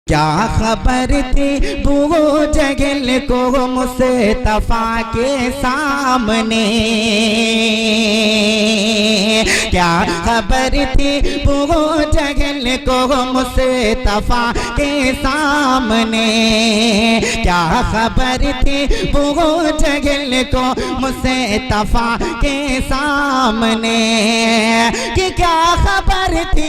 क्या खबर थी वो जगल को मुस्तफा के सामने, क्या खबर थी वो जगल को मुस्तफा के सामने, क्या खबर थी वो जगल को मुस्तफा के सामने, कि क्या खबर थी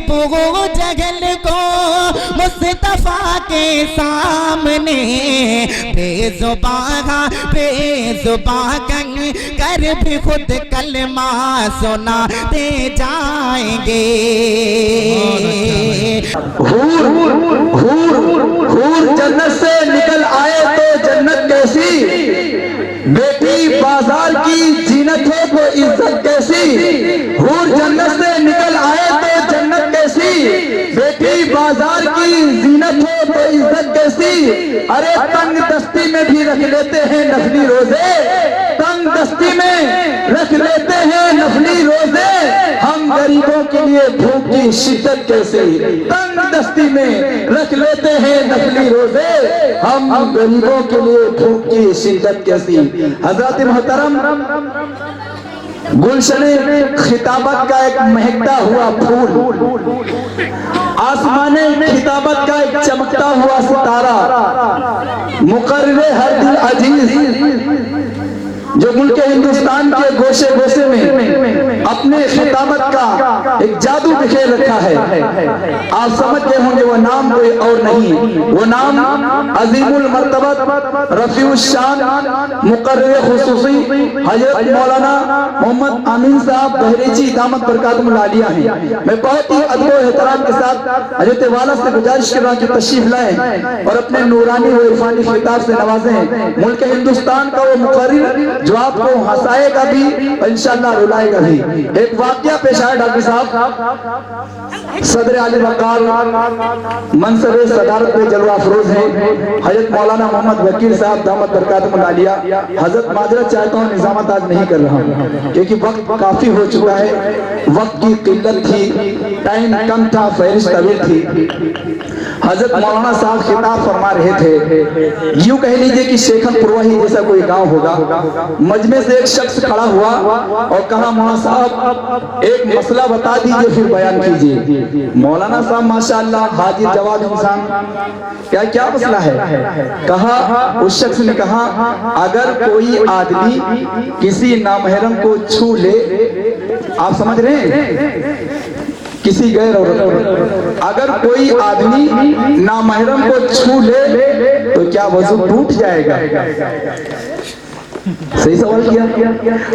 वो जगल को मुस्तफा के सामने, बेजुबान कर भी खुद कलमा सुनाते जाएंगे। हूर जन्नत से निकल आए तो जन्नत कैसी, बेटी बाजार की जीनत है तो इज्जत कैसी। हूर जन्नत से निकल आए तो जन्नत कैसी, बेटी बाजार की जीनत है तो इज्जत कैसी। अरे तंग दस्ती में भी रख लेते हैं नफली रोजे, तंग दस्ती में रख लेते हैं नफली रोजे। हम गरीबों के लिए भूख की शिद्दत कैसे, तंग दस्ती में रख लेते हैं नफली रोजे। हम गरीबों के लिए भूख की शिद्दत कैसी। हजरत मोहतरम गुलशने खिताबत का एक महकता हुआ फूल, आसमाने खिताबत का एक चमकता हुआ सितारा, मुकर्रे हर दिल अजीज, जो मुल्क हिंदुस्तान के गोशे गोशे में अपने खिताबत का एक जादू बिखेर रखा है। आप समझ गए होंगे वो नाम कोई और नहीं, वो नाम अजीमुल मर्तबत रफीउश शान मुकर्रर खुसूसी हजरत मौलाना मोहम्मद आमीन साहब बहरेची दामत बरकातुहुल आलिया हैं। मैं बहुत ही अदब और एहतराम के साथ हजरत वाला से गुजारिश कर रहा हूं कि तशरीफ लाएं और अपने नूरानी व इरफानी खिताब से नवाजें। मुल्क हिंदुस्तान का वो मुकर्रिर जो आपको हंसाएगा भी इंशाअल्लाह रुलाएगा भी। एक वाकया पेश आया डॉक्टर साहब, सदर आली वकार मनसब सदारत में जलवा अफरोज है हजरत मौलाना मोहम्मद वकील साहब दामत बरकातुहुल आलिया। हजरत माजरत चाहता हूँ निजामत आज नहीं कर रहा हूँ क्योंकि वक्त काफी हो चुका है, वक्त की किल्लत थी, टाइम कम था, फहरिस्त तवील थी। हजरत मौलाना साहब खिताब फरमा रहे थे, यूं कह लीजिए कि शेखन पुरवाही जैसा कोई गांव होगा। मजमे से एक शख्स खड़ा हुआ और कहा मौलाना साहब एक मसला बता दीजिए फिर बयान कीजिए। मौलाना साहब माशाअल्लाह हाजिर जवाब इंसान, क्या क्या मसला है। कहा, उस शख्स ने कहा अगर कोई आदमी किसी नामहरम को छू ले, आप समझ रहे हैं, किसी गैर औरत, अगर कोई आदमी नामहरम को छू ले तो क्या वजू टूट जाएगा। सही सवाल किया।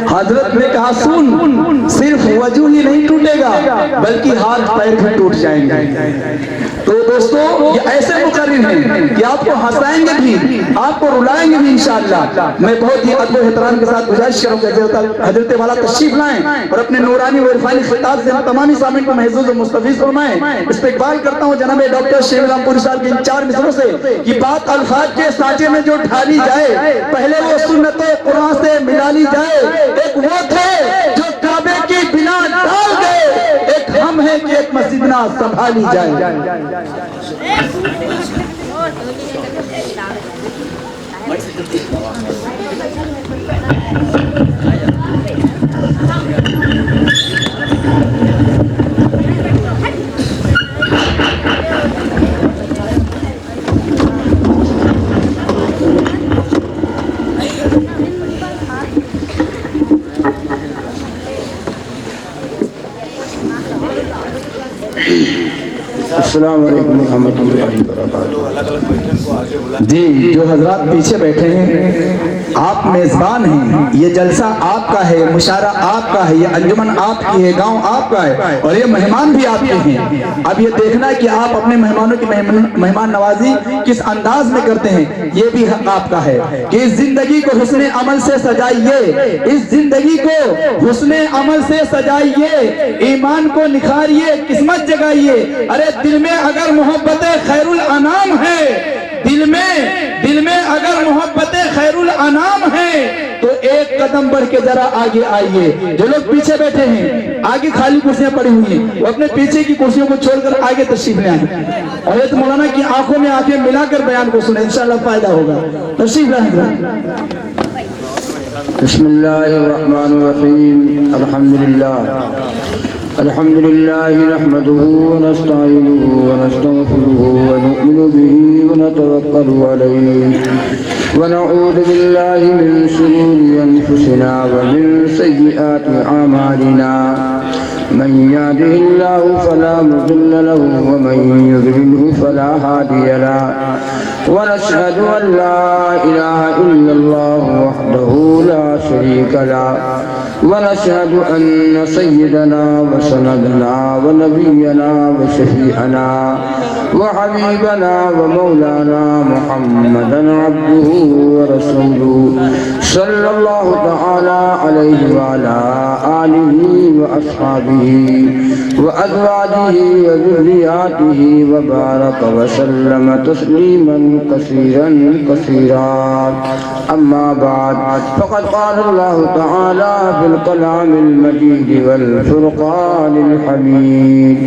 हजरत ने कहा सुन, सिर्फ वजू ही नहीं टूटेगा बल्कि हाथ पैर भी टूट जाएंगे। तो दोस्तों ये ऐसे मुकर्रिर हैं कि आपको हंसाएंगे भी, आपको रुलाएंगे भी इंशाअल्लाह। मैं बहुत ही अदब एहतराम के साथ गुजारिश करूंगा हजरत वाला तशरीफ लाएं और अपने नूरानी व इरफानी खिताब से तमामी सामीन को महसूस और मुस्तफीज फरमाएं। इस्तेकबाल करता हूं जनाब डॉक्टर शेखरामपुरी साहब के इन 4 मिसरों से कि बात अल्फाज के सांचे में जो ढाली जाए, पहले वो सुन्नत कुरान से मिला ली जाए। एक वो थे जो काबे की बिना डाल गए, एक हम है कि एक मस्जिद ना संभाली जाए। अस्सलाम वालेकुम रहमतुल्लाहि व बरकातहू। जी जो हजरात पीछे बैठे हैं, आप मेजबान हैं, ये जलसा आपका है, मुशारा आपका है, ये अंजुमन आपकी है, गांव आपका है और ये मेहमान भी आपके हैं। अब ये देखना है कि आप अपने मेहमानों की मेहमान नवाजी किस अंदाज में करते हैं, ये भी आपका है कि इस जिंदगी को हुस्ने अमल से सजाइए, इस जिंदगी को हुस्ने अमल से सजाइए, ईमान को निखारिए, किस्मत जगाइए। अरे दिल में अगर मोहब्बत खैरुल अनाम है, दिल में अगर मोहब्बत खैरुल अनाम है तो एक कदम बढ़ के जरा आगे आइए। जो लोग पीछे बैठे हैं, आगे खाली कुर्सियां पड़ी हुई हैं, वो अपने पीछे की कुर्सियों को छोड़कर आगे तशरीफ ले आए और एक मौलाना की आंखों में आंखें मिलाकर बयान को सुने, इंशाअल्लाह फायदा होगा। तशरीफ लाए। बिस्मिल्लाहिर्रहमानिर्रहीम। अल्हम्दुलिल्लाह नहमदुहु व नस्तईनुहु व नस्तगफिरुहु व नु'मिनु बिही व नतवक्कलु अलैहि व नऊज़ु बिल्लाहि मिन शुरूरि अनफुसिना व मिन सय्यिआति अमालिना। मन यहदिहिल्लाहु फला मुज़िल्ल लहु व मन युज़लिल्हु फला हादिय लहु व नशहदु अन ला इलाहा इल्लल्लाह वहदहु ला शरीका लहु व नशहदु अन्न सय्यदना व सनदना व नबियना व शफीअना व हबीबना व मौलाना मुहम्मदन अब्दुहु व रसूलुहु सल्लल्लाहु तआला अलैहि व अला आलिहि व अस्हाबिही व अज़वाजिही व ज़ुर्रिय्यातिही व बारक व सल्लम तस्लीमन कसीरन कसीरा। अम्मा बाद फ़क़द क़ाल अल्लाहु तआला फ़िल कलामिल मजीद वल फ़ुरक़ानिल हमीद।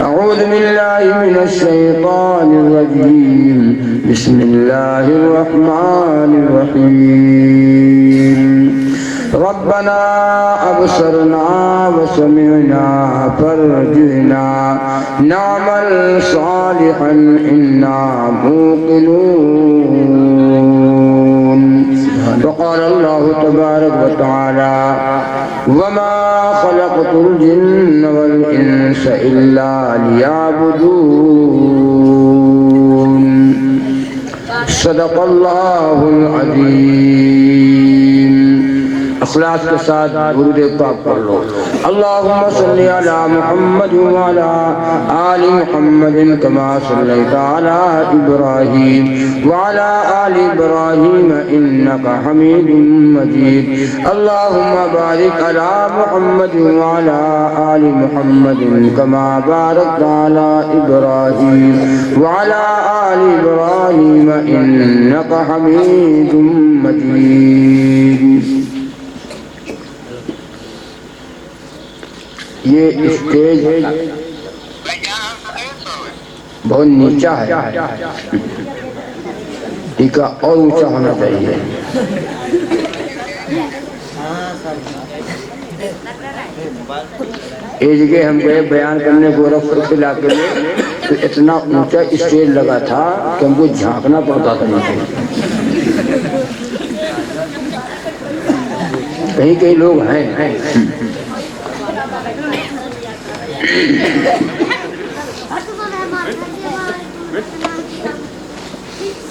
अऊज़ु बिल्लाहि मिनश शैतानिर रजीम। बिस्मिल्लाहिर रहमानिर रहीम। रब्बना अबसरना व समिअना फरजिअना नअमल सालिहन इन्ना मूक़िनून। वक़ाल अल्लाहु तबारक व तआला वमा ख़लक़तुल जिन्न वल इंस इल्ला लियअबुदून। सदक़ल्लाहुल अज़ीम। इखलास के साथ गुरुदेव पाक पढ़ लो। अल्लाहुम्मा सल्लि अला मुहम्मद व अला आलि मुहम्मद कमा सल्लैता अला इब्राहीम व अला आलि इब्राहीम इन्नका हमीदुम मजीद। अल्लाहुम्मा बारिक अला मुहम्मद व अला आलि मुहम्मद कमा बारकता अला इब्राहीम व अला आलि इब्राहीम इन्नका हमीदुम मजीद। ये स्टेज बहुत नीचा है, इसका और ऊंचा होना चाहिए। एक जगह हम गए बयान करने गोरखपुर के इलाके में, तो इतना ऊंचा स्टेज लगा था कि हमको झांकना पड़ता था नीचे। कहीं कहीं लोग हैं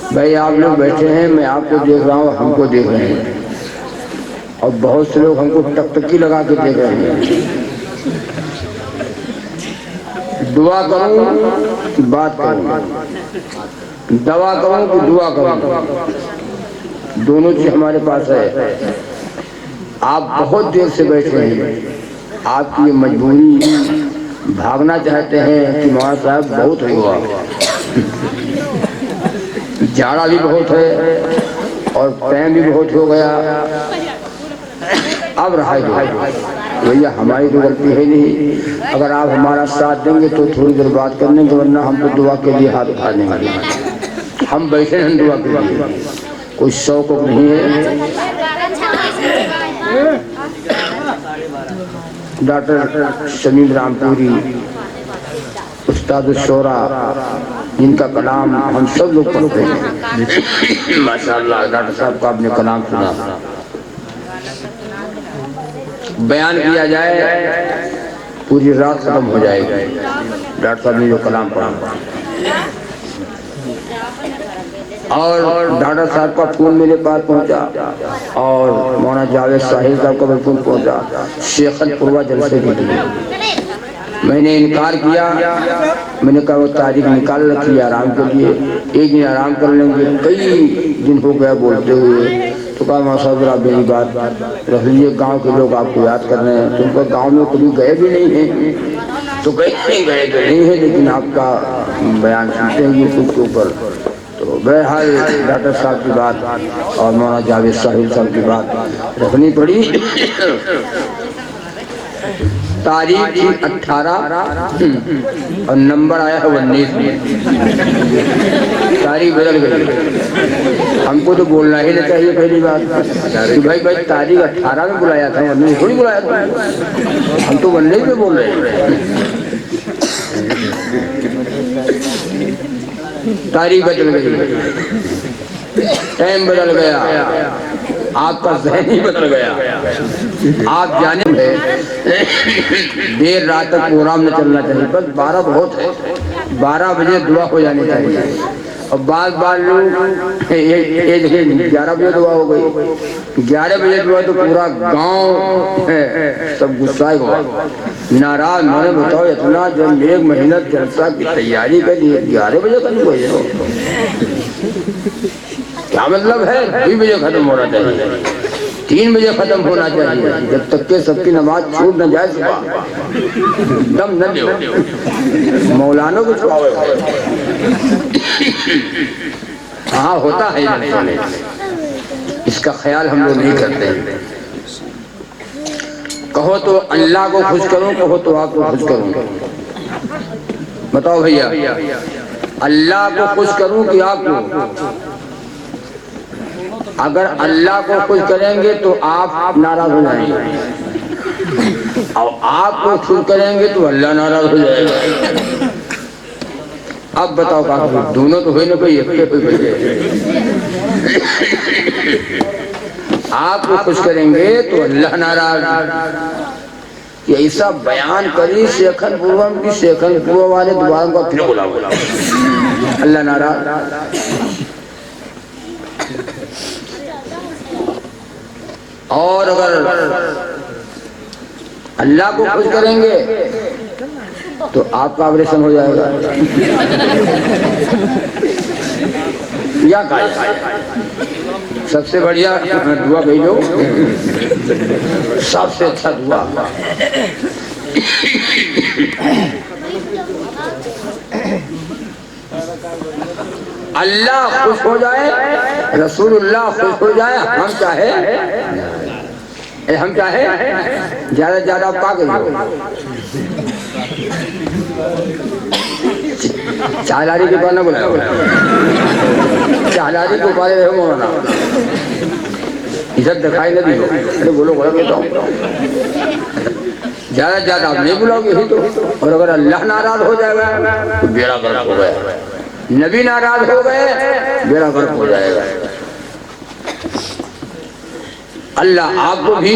भाई, आप लोग बैठे हैं, मैं आपको देख रहा हूँ, हमको देख रहे हैं, और बहुत से लोग हमको टकटकी लगा के देख रहे हैं। दुआ करूं बात करूं, दवा करूं कि दुआ करूं, दोनों चीज हमारे पास है। आप बहुत देर से बैठे हैं, आपकी मजबूरी, भागना चाहते हैं कि मौलाना साहब बहुत हुआ, जाड़ा भी बहुत है और टाइम भी बहुत हो गया, अब रहा भैया हमारी तो गलती है नहीं। अगर आप हमारा साथ देंगे तो थोड़ी देर बात कर लेंगे, वरना हम तो दुआ के लिए हाथ उठा देंगे। हम बैठे हैं दुआ के लिए, कोई शौक नहीं है। डॉक्टर शमीम रामपुरी उस्ताद शोरा, जिनका कलाम हम सब लोग पढ़ते हैं माशाअल्लाह। डॉक्टर साहब का आपने कलाम सुना, बयान किया जाए पूरी रात खत्म हो जाएगी। डॉक्टर साहब ने जो कलाम पढ़ा, और डॉक्टर साहब का फोन मेरे पास पहुंचा, और मौलाना जावेद साहिल साहब का भी फोन पहुंचा शेखनपुरवा जलसे के लिए। मैंने इनकार किया, मैंने कहा वो तारीख निकाल रखी आराम के लिए, एक दिन आराम कर लेंगे। कई दिन हो गया बोलते हुए, तो कहा माशाअल्लाह आप मेरी बात रख लीजिए, गाँव के लोग आपको याद कर रहे हैं। तुमको गाँव में कभी गए भी नहीं हैं, तो कहीं गए तो नहीं है, लेकिन आपका बयान सुनते हैं यूट्यूब के ऊपर, तो बहरहाल डॉक्टर साहब की बात और मौलाना जावेद साहिब साहब की बात रखनी पड़ी। तारीख थी 18 और नंबर आया है 19 में, तारीख बदल गई। हमको तो बोलना ही नहीं चाहिए पहली बात कि भाई तारीख 18 में बुलाया था, 19 थोड़ी बुलाया था, हम तो 19 में बोल रहे हैं। तारीख बदल गई, टाइम बदल गया, आपका ज़हन ही बदल गया। आप जाने देर रात तक प्रोग्राम न चलना चाहिए, बस 12 बहुत है, 12 बजे दुआ हो जानी चाहिए। और बार लोग 11 बजे दुआ हो गई, 11 बजे दुआ तो पूरा गांव सब गुस्सा हुआ, नाराज। मैंने बताओ इतना जब एक महीना जलसा की तैयारी कर ली, 11 बजे खत्म हो जाए, क्या मतलब है? 2 बजे खत्म होना चाहिए, 3 बजे खत्म होना चाहिए, जब तक के सबकी नमाज छूट न जाए, सुबह दम न दो मौलाना को छुड़ाओ। हाँ होता है, इसका ख्याल हम लोग नहीं करते। कहो तो अल्लाह को खुश करूं, कहो तो आपको खुश करूं, बताओ भैया, अल्लाह को खुश करूं कि आपको? अगर अल्लाह को खुश करेंगे तो आप नाराज हो जाएंगे, और आपको खुश करेंगे तो अल्लाह नाराज हो जाएगा। अब बताओ काफी, दोनों तो हुए ना कोई आपको खुश करेंगे तो अल्लाह नाराज। ये ऐसा बयान करी शेखन पूर्वम की, शेखन पूर्व वाले दोबारा को फिर बुला अल्लाह नाराज। और अगर अल्लाह को खुश करेंगे तो आपका ऑपरेशन हो जाएगा। या सबसे बढ़िया दुआ भेजो, सबसे अच्छा दुआ अल्लाह खुश हो जाए, रसूलुल्लाह खुश हो जाए, हम चाहे ज्यादा ज्यादा पाके चालारी के पास ना बुलाया, चालारी को पाले रहे मौलाना, इधर दिखाई न दी। अरे बोलो ज्यादा ज्यादा आप नहीं बुलाओगे ही तो। और अगर अल्लाह नाराज हो जाएगा तो बेड़ा गर्क हो गया, नबी नाराज हो गए बेड़ा गर्क हो जाएगा। अल्लाह आपको भी,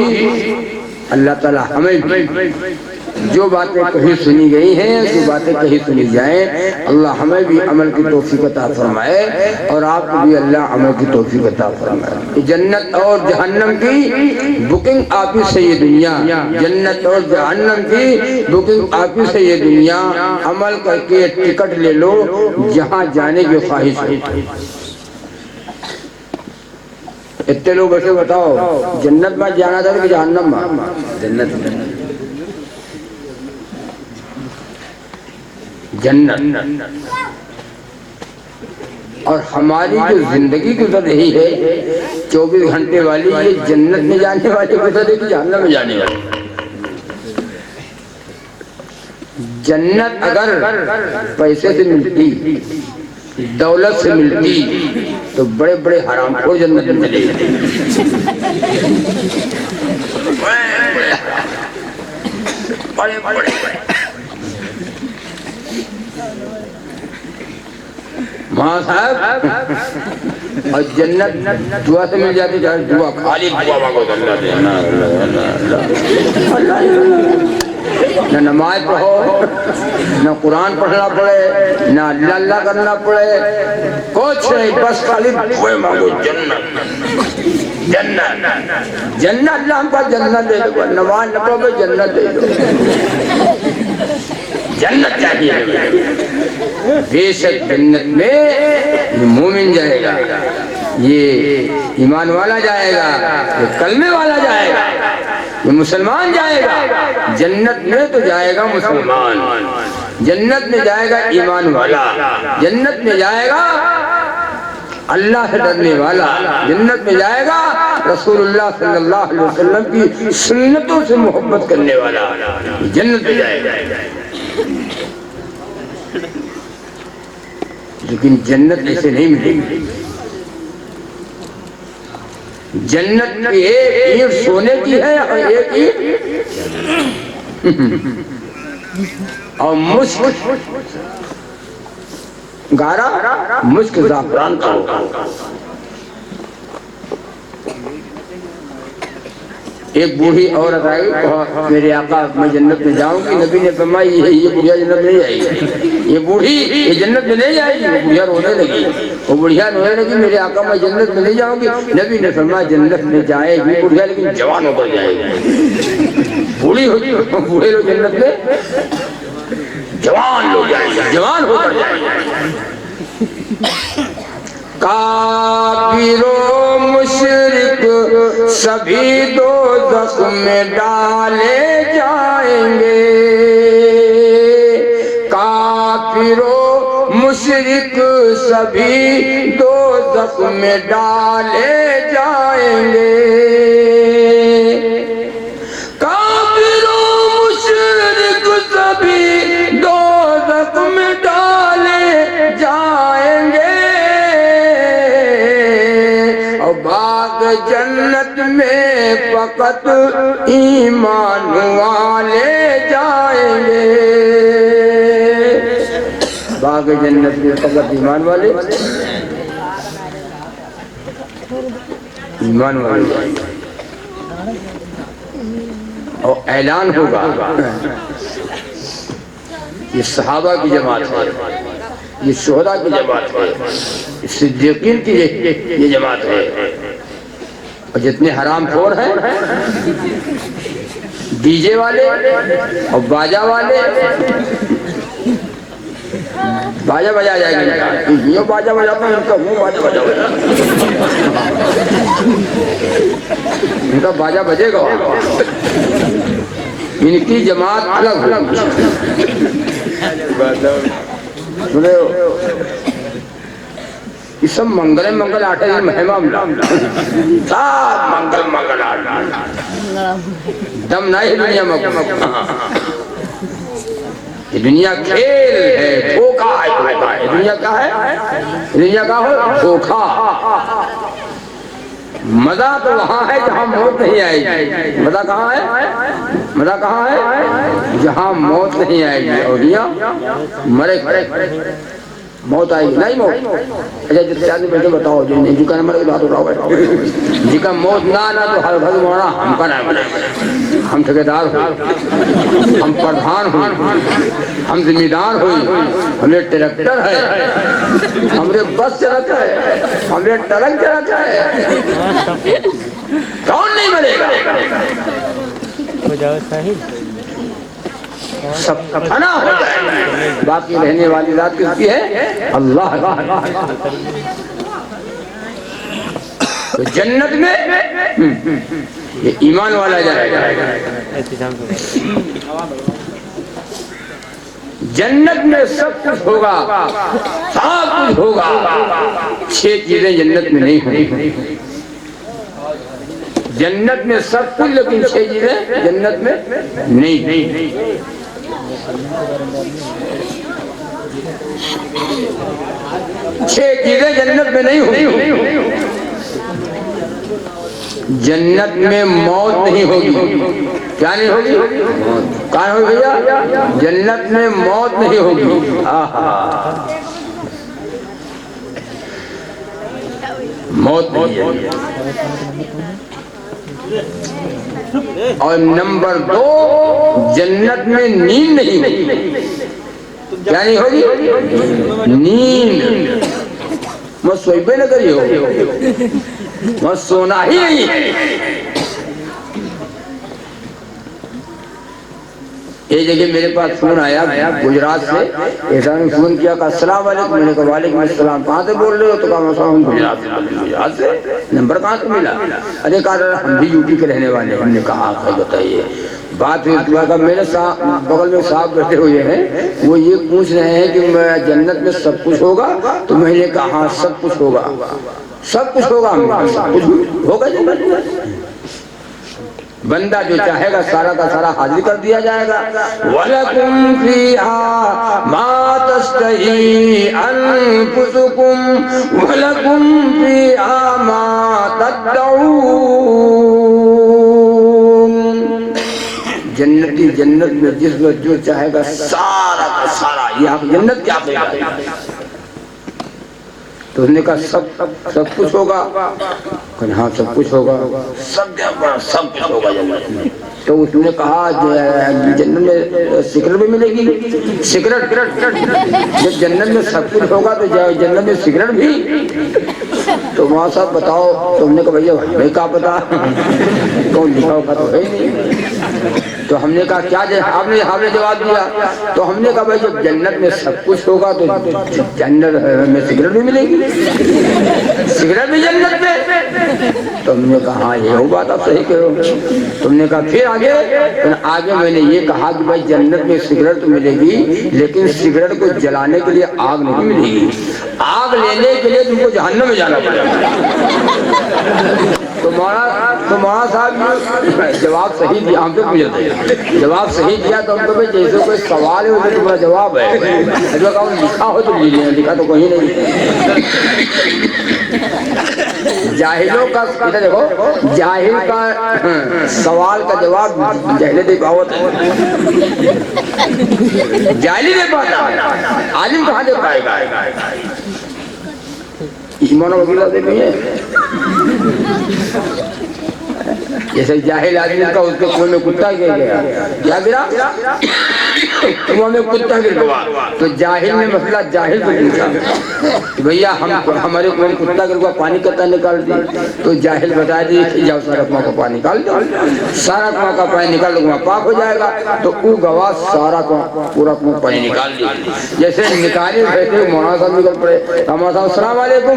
अल्लाह ताला हमें भी जो बातें कहीं सुनी गई हैं, जो बातें कहीं सुनी जाएं, अल्लाह हमें भी अमल की तौफीक अता फरमाए और आपको भी अल्लाह अमल की तौफीक अता फरमाए। जन्नत और जहन्नम की बुकिंग ऑफिस है ये दुनिया, जन्नत और जहन्नम की बुकिंग ऑफिस है ये दुनिया। अमल करके टिकट ले लो जहाँ जाने की ख्वाहिश है। इतने लोग बैठे, बताओ जन्नत में जाना था कि जहन्नम में? जन्नत और हमारी जो जिंदगी गुजर रही है 24 घंटे वाली, ये जन्नत में जाने वाली गुजर रही, जहन्नम में जाने वाली। जन्नत अगर पैसे से मिलती, दौलत से मिलती तो बड़े बड़े हरामखोर जन्नत में चले जाते। माँ साहब, और जन्नत दुआ से मिल जाती, दुआ खाली दुआ मांगो, न नमाज पढ़ो, न कुरान पढ़ना पड़े, न अल्लाह अल्लाह करना पड़े, कुछ नहीं, बस खाली दुआ मांगो। जन्नत जन्नत जन्नत, अल्लाह हमको जन्नत दे दो, नमाज न पढ़ो जन्नत दे दो, जन्नत चाहिए। बेशक जन्नत में मोमिन जाएगा, ये ईमान वाला जाएगा, ये कलमे वाला जाएगा, ये मुसलमान जाएगा। जन्नत में तो जाएगा मुसलमान, जन्नत में जाएगा ईमान वाला, जन्नत में जाएगा अल्लाह से डरने वाला जन्नत में जाएगा। रसूलुल्लाह सल्लल्लाहु अलैहि वसल्लम की सुन्नतों से मोहब्बत करने वाला जन्नत में जाएगा। लेकिन जन्नत ऐसे नहीं मिलेगी। जन्नत एक ईंट सोने की है और एक ईंट और मुश्क गारा, मुश्क ज़ाफ़रान का होगा। एक बूढ़ी औरत आई, मेरे आका मैं जन्नत में जाऊंगी। नबी ने फरमाया ये बुढ़िया जन्नत नहीं जाएगी, ये बूढ़ी ये जन्नत में नहीं जाएगी। वो बुढ़िया रोने लगी, वो बुढ़िया रोने लगी, मेरे आका मैं जन्नत में नहीं जाऊंगी। नबी ने फरमाया जन्नत में जाएगी बुढ़िया, लेकिन जवान होकर जाएगी। बूढ़ी होगी, बूढ़े लोग जन्नत में, जवान लोग जाएंगे, जवान होकर जाएंगे। काफिरों मुशरिक सभी दोज़ख में डाले जाएंगे। काफिरों मुशरिक सभी दोज़ख में डाले जाएंगे। काफिरों मुशरिक सभी दोज़ख में डाले जाएंगे। बाग जन्नत में फकत ईमान वाले जाएंगे। बाग जन्नत में फकत ईमान वाले, ईमान वाले। और ऐलान होगा, ये सहाबा की जमात है, ये शोहदा की जमात है, ये सिद्दीकीन की ये जमात है। और जितने हरामखोर हैं, डीजे वाले और बाजा वाले, बाजा बजा जाएगा, ये बाजा बजाता है, इनका मुंह बाजा बजा, इनका बाजा बजेगा। इनकी जमात अलग अलग सुने हो। ये सब मंगल मंगल आटे महिमा सब मंगल मंगल दम नहीं दुनिया में। ये दुनिया खेल है, धोखा है। दुनिया क्या है? दुनिया का हो धोखा। मजा तो वहाँ है जहाँ मौत नहीं आएगी। मजा कहाँ है? मजा कहाँ है? जहाँ मौत नहीं आएगी। और यहाँ मरे मौत आएगी नहीं मौत। अच्छा जितने आदमी बैठे बताओ जिनका नंबर की बात उठाओ, जिनका मौत ना ना तो हर भर मारा हमका ना बने। हम ठेकेदार हो, हम प्रधान हो, हम जिम्मेदार हो, हमें ट्रैक्टर है, हमरे बस चलाता है, हमरे ट्रक चलाता है। कौन नहीं मरेगा? सब फना हो जाएगा। बाकी रहने वाली रात किसकी है? अल्लाह। तो जन्नत में ये ईमान वाला जाएगा। जन्नत में सब कुछ होगा, सब कुछ होगा। 6 चीजें जन्नत में नहीं होंगी। जन्नत में सब कुछ, लेकिन 6 चीजें जन्नत में नहीं। 6 चीजें जन्नत में नहीं होंगी। जन्नत में मौत नहीं होगी। क्या नहीं होगी? कहाँ होगी भैया? जन्नत में मौत नहीं होगी। मौत नहीं होगी। और नंबर 2, जन्नत में नींद नहीं होगी। क्या नहीं होगी? नींद। मैं सोईबे न करियो, मैं सोना ही नहीं है। एक जगह मेरे पास फोन आया गुजरात से, ऐसा ने फोन किया कि अस्सलाम वालेकुम। मैंने कहा वालेकुम अस्सलाम, कहाँ से बोल रहे हो? तो कहा हम गुजरात से। गुजरात से नंबर कहाँ से मिला? अरे कहा हम भी यूपी के रहने वाले। हमने कहा बताइए। बात हुई मेरे बगल में साहब बैठे हुए हैं, वो ये पूछ रहे हैं कि जन्नत में सब कुछ होगा? तो मैंने कहा हाँ सब कुछ होगा, सब कुछ होगा, सब कुछ होगा जन्नत में। बंदा जो चाहेगा सारा का सारा हाजिर कर दिया जाएगा। वलकुम फीहा मा तश्तही अनफुसुकुम वलकुम फीहा मा तदऊन। जन्नती जन्नत में जिस वक्त जो चाहेगा सारा का सारा, ये आप जन्नत क्या है? तो उसने कहा सब कुछ होगा। हाँ सब कुछ होगा, सब कुछ होगा जन्नत में। तो उसने कहा जन्नत में सिगरेट भी मिलेगी? सिगरेट जब जन्नत में सब कुछ होगा तो जन्नत में सिगरेट भी? तो वहाँ साहब बताओ। तो हमने कहा भैया हमें क्या पता, कौन लिखा होगा तो है नहीं। तो हमने कहा क्या आपने जवाब दिया? तो हमने कहा भाई जब जन्नत में सब कुछ होगा तो जन्नत में सिगरेट भी मिलेगी, सिगरेट भी जन्नत में। तो हमने कहा हाँ ये हो बात आप सही कहो। तुमने कहा फिर आगे मैंने ये कहा कि भाई जन्नत में सिगरेट तो मिलेगी, लेकिन सिगरेट को जलाने के लिए आग नहीं मिलेगी, आग लेने के लिए तुमको जहन्नम में जाना पड़ेगा। तो मौलाना साहब जवाब सही दिया, हम तो पूछते जवाब सही दिया। तो हमको भाई जैसे कोई सवाल है उसमें तुम्हारा जवाब है, लिखा हो तो ले लें, लिखा तो कहीं नहीं। जाहिलों का इधर देखो, जाहिल का सवाल का जवाब जाहिल दे पावत, जाहिल दे पाता, आलिम कहाँ दे पाएगा? ईमान वगैरह दे नहीं है। जैसे जाहिल आदमी का उसके कुएं में कुत्ता गिर गया, क्या गिरा? कुआं में कुत्ता गिर गया। तो जाहिल ने मसला जाहिल को पूछा कि भैया हमारे कुएं में कुत्ता गिर गया, पानी कितना निकाल दी? तो जाहिल बता दी कि जाओ सारा कुआं का पानी निकाल दो, सारा कुआं का पानी निकाल दो, पाक हो जाएगा। तो वो गवाह सारा पूरा कुआं पानी निकाल दिया। जैसे निकाले बैठे मौलाना साहब निकल पड़े, मौलाना साहब अस्सलाम वालेकुम।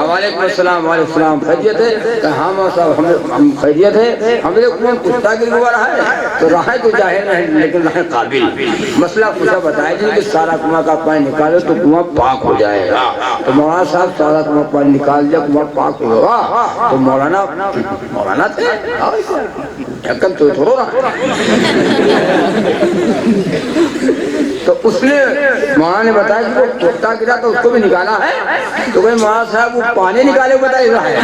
वालेकुम अस्सलाम। वालेकुम सलाम, खैरियत है? हाँ मौलाना साहब हम खैरियत है। हमने कुआं कुत्ता गिर हुआ रहा है, तो रहा तो जाहिल नहीं लेकिन रहा काबिल। मसला पूछा बताया जी कि सारा कुआं का पानी निकालो तो कुआं पाक हो जाएगा। तो मौलाना साहब सारा कुआं पानी निकाल दिया, कुआं पाक होगा। तो मौलाना थे एकदम तो थोड़ा रहा। तो उसने मौलाना ने बताया कि वो कुत्ता गिरा तो उसको भी निकाला है। तो भाई मौलाना साहब वो पानी निकाले बताए रहा है,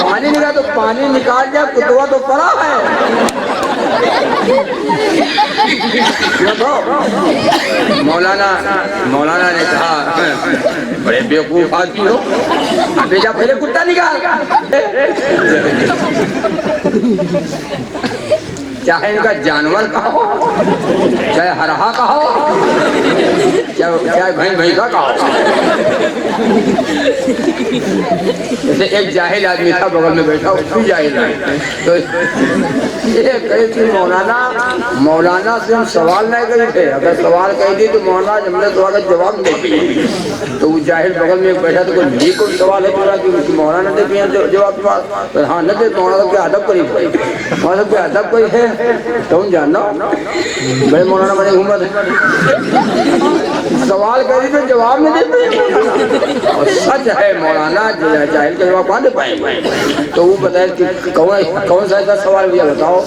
पानी निकाला तो पानी निकाल दिया, कुत्ता तो पड़ा है। मौलाना ने कहा बड़े बेवकूफ आदमी हो, बेटा पहले कुत्ता निकाल। चाहे इनका जानवर का हो, चाहे हरहा का हो, चाहे भैंसा का हो। जैसे एक जाहिल आदमी था बगल में बैठा, उसकी जाहिल है। तो ये कहे कि मौलाना से हम सवाल नहीं करे थे, अगर सवाल कह दी तो मौलाना हमने सवाल का जवाब नहीं दिया। तो वो जाहिल बगल में बैठा तो कोई कोई सवाल है पूरा कि मौलाना ने दिया जवाब? तो हाँ न दे, मौलाना के अदब करी, मौलाना के अदब करी है तुम जानना। बड़े मौलाना बड़े घूमत सवाल करी तो जवाब नहीं देते। और सच है मौलाना जाहिल का जवाब कहाँ दे पाएंगे? तो वो बताए कि कौन सा ऐसा सवाल भैया बताओ?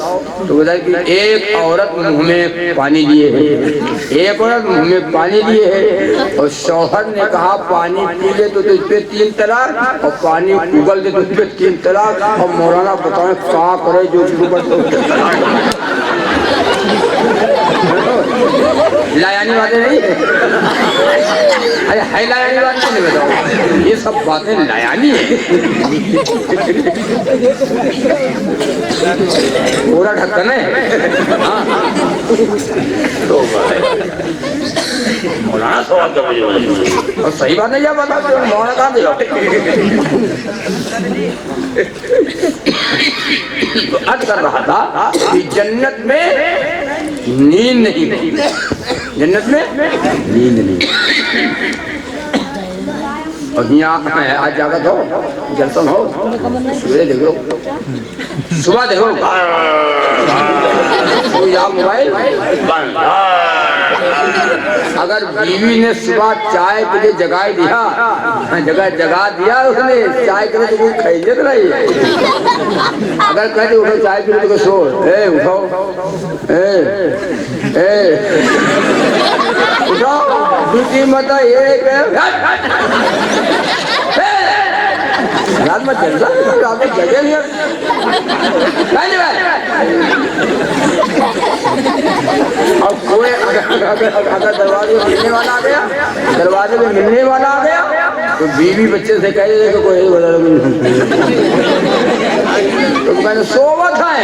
तो बताए कि एक औरत मुंह में पानी लिए है, एक औरत मुंह में पानी लिए है, और शौहर ने कहा पानी पी ले तो तुझ पे 3 तलाक, और पानी उगल दे तो तुझ पे 3 तलाक। और मौलाना बताए क्या करे जो लायानी बातें नहीं है। अरे है लायानी बातें नहीं, बताओ ये सब बातें लायानी है। पूरा ढक्कन है। हाँ तो मौलाना सवाल का मुझे और सही बात नहीं, क्या बता मौलाना कहाँ देगा? तो अर्ज कर रहा था कि जन्नत में नींद नहीं होगी, जन्नत में नींद नहीं। और यहाँ आज जागत हो, जलसन हो, सवेरे देखो, सुबह देखो, या मोबाइल अगर बीवी ने सुबह चाय के लिए जगा दिया उसने चाय के लिए तो कोई खैरियत नहीं है। अगर कहते उठो चाय के लिए तो सो उठो उठो दूसरी मत एक रात में जलसा रात में जगह नहीं और कोई अगर दरवाजे में मिलने वाला आ गया तो बीवी बच्चे से कह दे कोई तो कहने सोवत है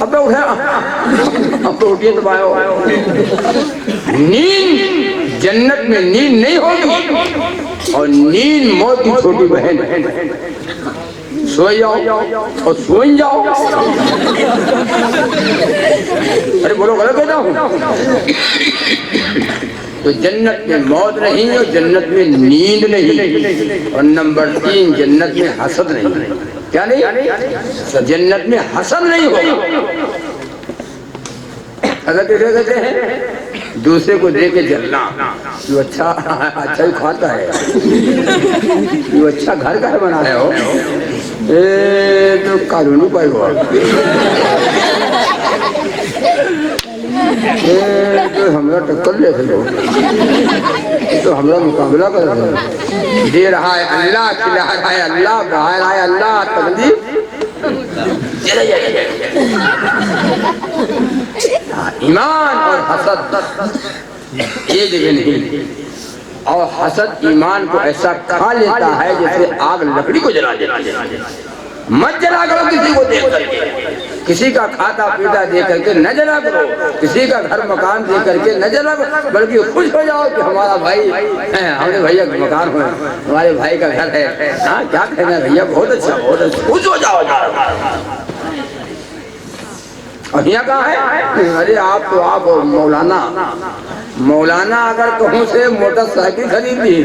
अब उठे अब तो उठिए तो नींद जन्नत में नींद नहीं होगी और नींद मौत की छोटी बहन सो जाओ और सो जाओ। अरे बोलो गलत कहता हूँ। तो जन्नत में मौत नहीं और जन्नत में नींद नहीं और नंबर 3 जन्नत में हसद नहीं। क्या नहीं? जन्नत में हसद नहीं होगा। अगर कैसे कहते हैं दूसरे को देख के जलना, जो अच्छा ही खाता है, जो अच्छा घर का है बनाया हो, तो कानूनी पाई हुआ तो हमरा टक्कर ले तो हमरा मुकाबला कर दे रहा है अल्लाह, खिला रहा है अल्लाह, बहा रहा है अल्लाह, तकदीर ईमान और हसद एक जगह नहीं। और हसद ईमान को ऐसा खा लेता है जैसे आग लकड़ी को जला देता है। मत जला करो किसी को देख करके, किसी का खाता पीता देख करके न जला करो, किसी का घर मकान देख करके न जला करो, बल्कि खुश हो जाओ कि हमारा भाई है, हमारे भैया का मकान है, हमारे भाई का घर है। हाँ क्या कहना भैया, बहुत अच्छा, खुश हो जाओ। और यहाँ कहाँ है? अरे आप तो आप मौलाना अगर कहूँ से मोटरसाइकिल खरीद ली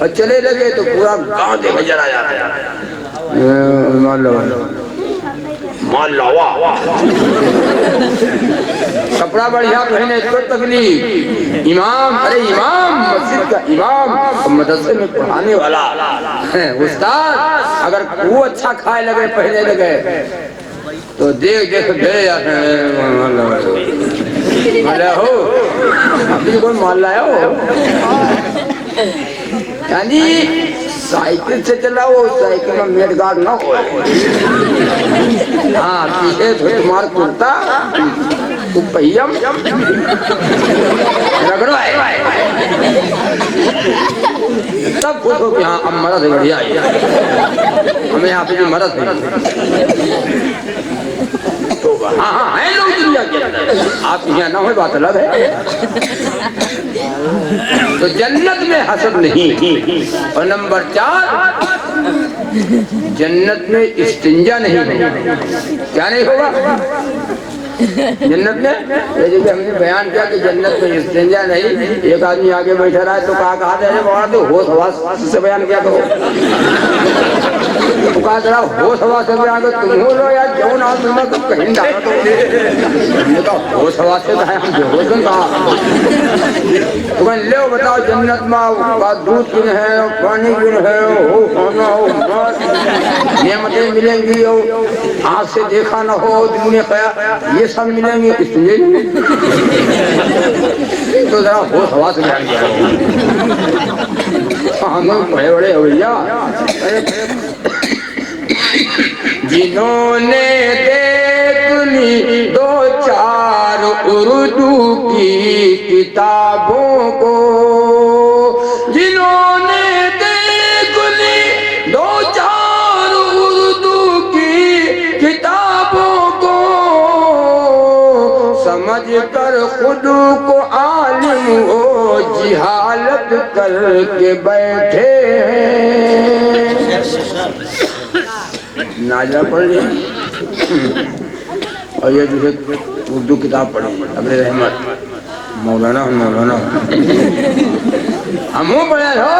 और चले लगे तो पूरा गांव देखा जरा जाता है। कपड़ा बढ़िया पहने तो तकलीफ। इमाम, अरे इमाम मस्जिद का इमाम, मदरसे में पढ़ाने वाला उस्ताद अगर वो अच्छा खाए लगे पहने लगे तो देख गए हो अभी कोई माल लाया हो। यानी साइकिल से चलाओ, साइकिल में मेट गार्ड ना हो। हाँ पीछे तुम्हारा कुर्ता पहियम रगड़ो सब खुश हो कि हाँ अब मदद है, बढ़िया हमें यहाँ पे मदद है। हाँ है लोग दुनिया के अंदर, आप यहाँ ना हो बात अलग है। तो जन्नत में हसद नहीं। और नंबर 4 जन्नत में इस्तिंजा नहीं होगा। क्या नहीं होगा जन्नत में? जैसे कि हमने बयान किया कि जन्नत में इस्तिंजा नहीं। एक आदमी आगे बैठा रहा है तो कहा दे तो होश हवास से बयान किया तो कहा जरा होश हवास से बयान तुम हो लो या जो ना तो कहीं होश हवास से है हम बेहोशन कहा तो ले बताओ जन्नत में दूध किन है, पानी किन है, हो खाना हो, नियमतें मिलेंगी, आँख से देखा न हो, दिल में खाया, ये सब मिलेंगे। इसलिए तो जरा होश हवास से बयान किया हम बड़े बड़े हो भैया। जिन्होंने देख ली 2-4 उर्दू की किताबों को, जिन्होंने देख ली 2-4 उर्दू की किताबों को, समझ कर खुद को आलिम हो जिहालत करके बैठे हैं। नाजरा पढ़ लिया और ये जो उर्दू किताब पढ़ी अबरे रहमत मौलाना हम पढ़े हो।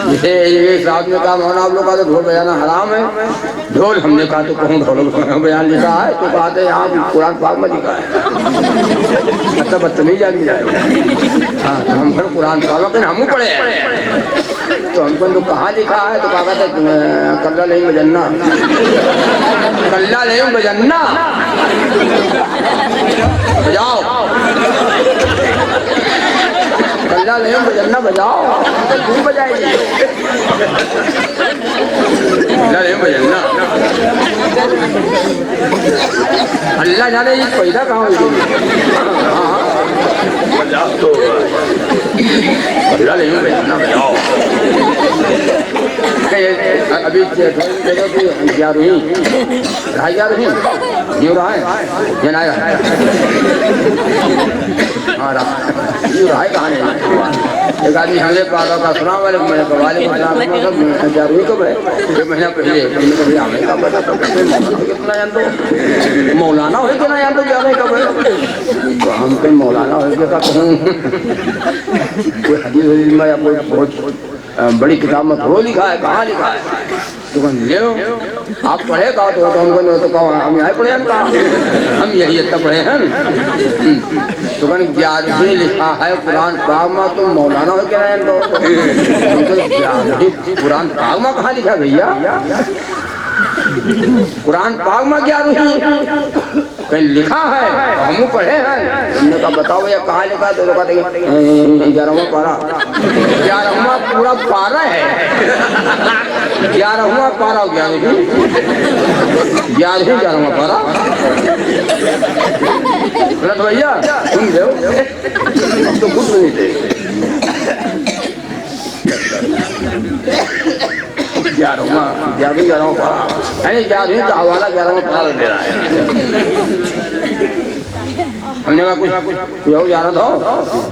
जैसे ये साहब ने कहा मौलाना आप लोग का तो ढोल बजाना हराम है। ढोल हमने कहा तो कहूँ ढोल बयान लिखा है तो कहते यहाँ कुरान पाक में लिखा है। मतलब बदतमीज आदमी जाए। हाँ तो हम फिर कुरान पाक लेकिन हम पढ़े हैं तो हमको तो कहाँ लिखा है तो कहा था कल्ला नहीं बजन्ना बजाओ कल्ला नहीं बजन्ना बजाओ क्यों बजाएगी कल्ला नहीं बजन्ना अल्लाह जाने ये पैदा कहाँ हुई बजाओ तो कल्ला नहीं बजन्ना बजाओ। अभी 11वीं न्यू रहा है जनाया हाँ रहा है कहानी एक आदमी हमने पाला का सुना वाले मैंने कवाले मतलब 11वीं कब है 1 महीना पहले कभी हमें का पता कितना जान दो मौलाना हो कितना जान दो 11वीं कब है तो हम कहीं मौलाना हो क्या कहूँ कोई हदीस में या कोई बहुत बड़ी किताब में थोड़ा लिखा है कहाँ लिखा है तो ले आप पढ़े कहा तो हमको तो कहो हम यहाँ पढ़े हम कहा हम यही इतना पढ़े हैं तो 11वीं लिखा है कुरान पाक में तो मौलाना हो क्या है तो कुरान पाक में कहाँ लिखा भैया कुरान पाक में 11वीं कहीं लिखा है हम पढ़े हैं हमने कहा बताओ भैया कहाँ लिखा तो कहते 11वां पारा 11वां पूरा पारा है 11वां पारा 11वां पारा गलत भैया सुन दो तो कुछ नहीं थे 11वां पारा यानी 11वीं का हवाला 11वां पारा दे रहा है। हमने कहा कुछ और जाना था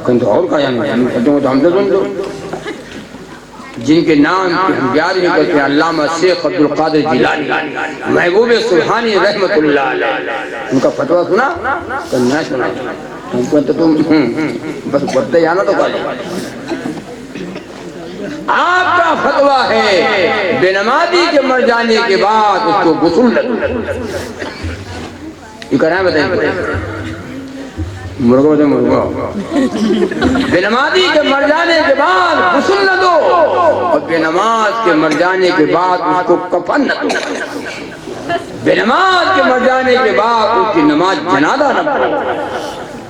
कहीं तो और का जाना तो हमसे सुन दो जिनके नाम हम याद नहीं करते अल्लामा शेख अब्दुल कादिर जिलानी महबूब सुल्हानी रहमतुल्लाह अलैह उनका फतवा सुना तो नहीं सुना हमको तो तुम बस बढ़ते जाना तो कर आपका फतवा है बेनमाजी के मर जाने के बाद उसको गुस्ल ये करना बताइए मुर्गा बेनमाजी के मर जाने के बाद गुस्ल न दो और बेनमाज के मर जाने के बाद उसको कफन न दो। बेनमाज के मर जाने के बाद उसकी नमाज जनाजा न पढ़ो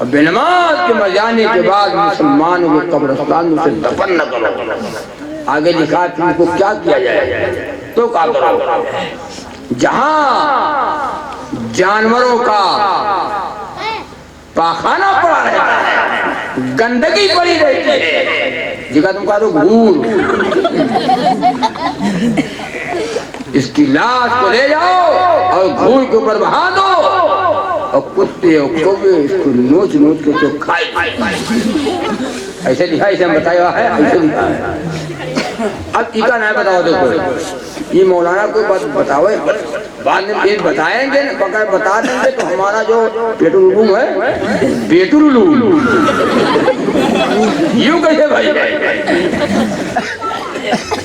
और बेनमाज के मर जाने के बाद मुसलमानों के कब्रिस्तान में दफन न करो। आगे लिखा कि उनको क्या किया जाए तो क्या करो जहां जानवरों का पाखाना पड़ा रहता है गंदगी पड़ी रहती है जिसका तुम कहा तो घूर इसकी लाश को ले जाओ और घूर के ऊपर बहा दो और कुत्ते और कौवे इसको नोच नोच के तो खाए। ऐसे लिखा इसे हम बताया है ऐसे लिखा है। अब टीका नहीं बताओ देखो ये मौलाना कोई बात बताओ बाद में फिर बताएंगे बगैर बता देंगे तो हमारा जो पेट्रोल है पेट्रोल यूं कैसे भाई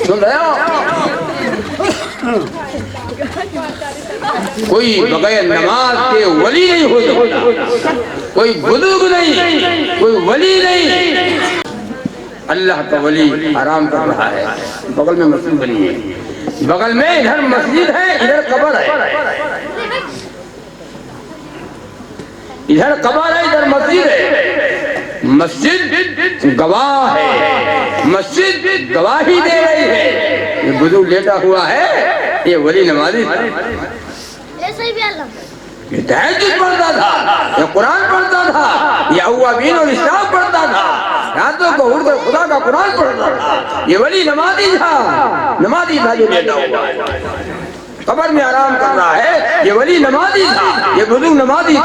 सुन रहे हो कोई बगैर नमाज के वली नहीं हो सकता कोई बुजुर्ग नहीं कोई वली नहीं। अल्लाह का वली आराम कर रहा है बगल में मस्जिद बनी है बगल में इधर मस्जिद है इधर कब्र है इधर कब्र है इधर मस्जिद है। मस्जिद गवाह है मस्जिद गवाही दे रही है ये बुजुर्ग लेटा हुआ है ये वली नमाजी ये तहज्जुद पढ़ता था ये कुरान पढ़ता था ये अव्वाबीन और इस्लाम पढ़ता था रातों को उठकर खुदा का कुरान पढ़ता था ये वली नमाजी था जो लेटा हुआ है कब्र में आराम कर रहा है ये वली नमाजी था ये बुजुर्ग नमाजी था।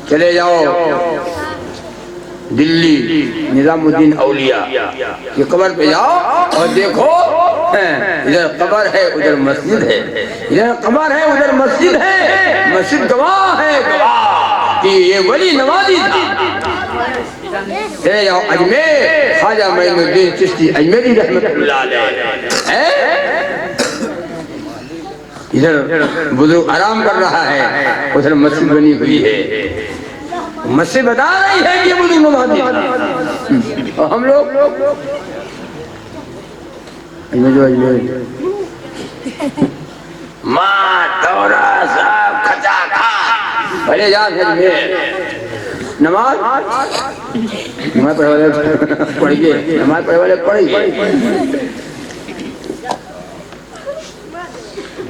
चले जाओ दिल्ली निजामुद्दीन औलिया ये कब्र पे जाओ और देखो इधर कब्र है उधर मस्जिद है, इधर कब्र है उधर मस्जिद है। मस्जिद गवाह है, गवाह कि ये वली नवाजी था। अजमेर ख्वाजा मोइनुद्दीन चिश्ती अजमेरी रहमतुल्लाह अलैह। इधर बुजुर्ग आराम कर रहा है, उधर मस्जिद बनी हुई है। मस्जिद बता रही है कि बुजुर्ग नवाजी था। और हम लोग माँ दौरा साहब खचा खा भले जा नमाज नमाज पढ़े वाले पढ़िए, नमाज पढ़े वाले पढ़िए।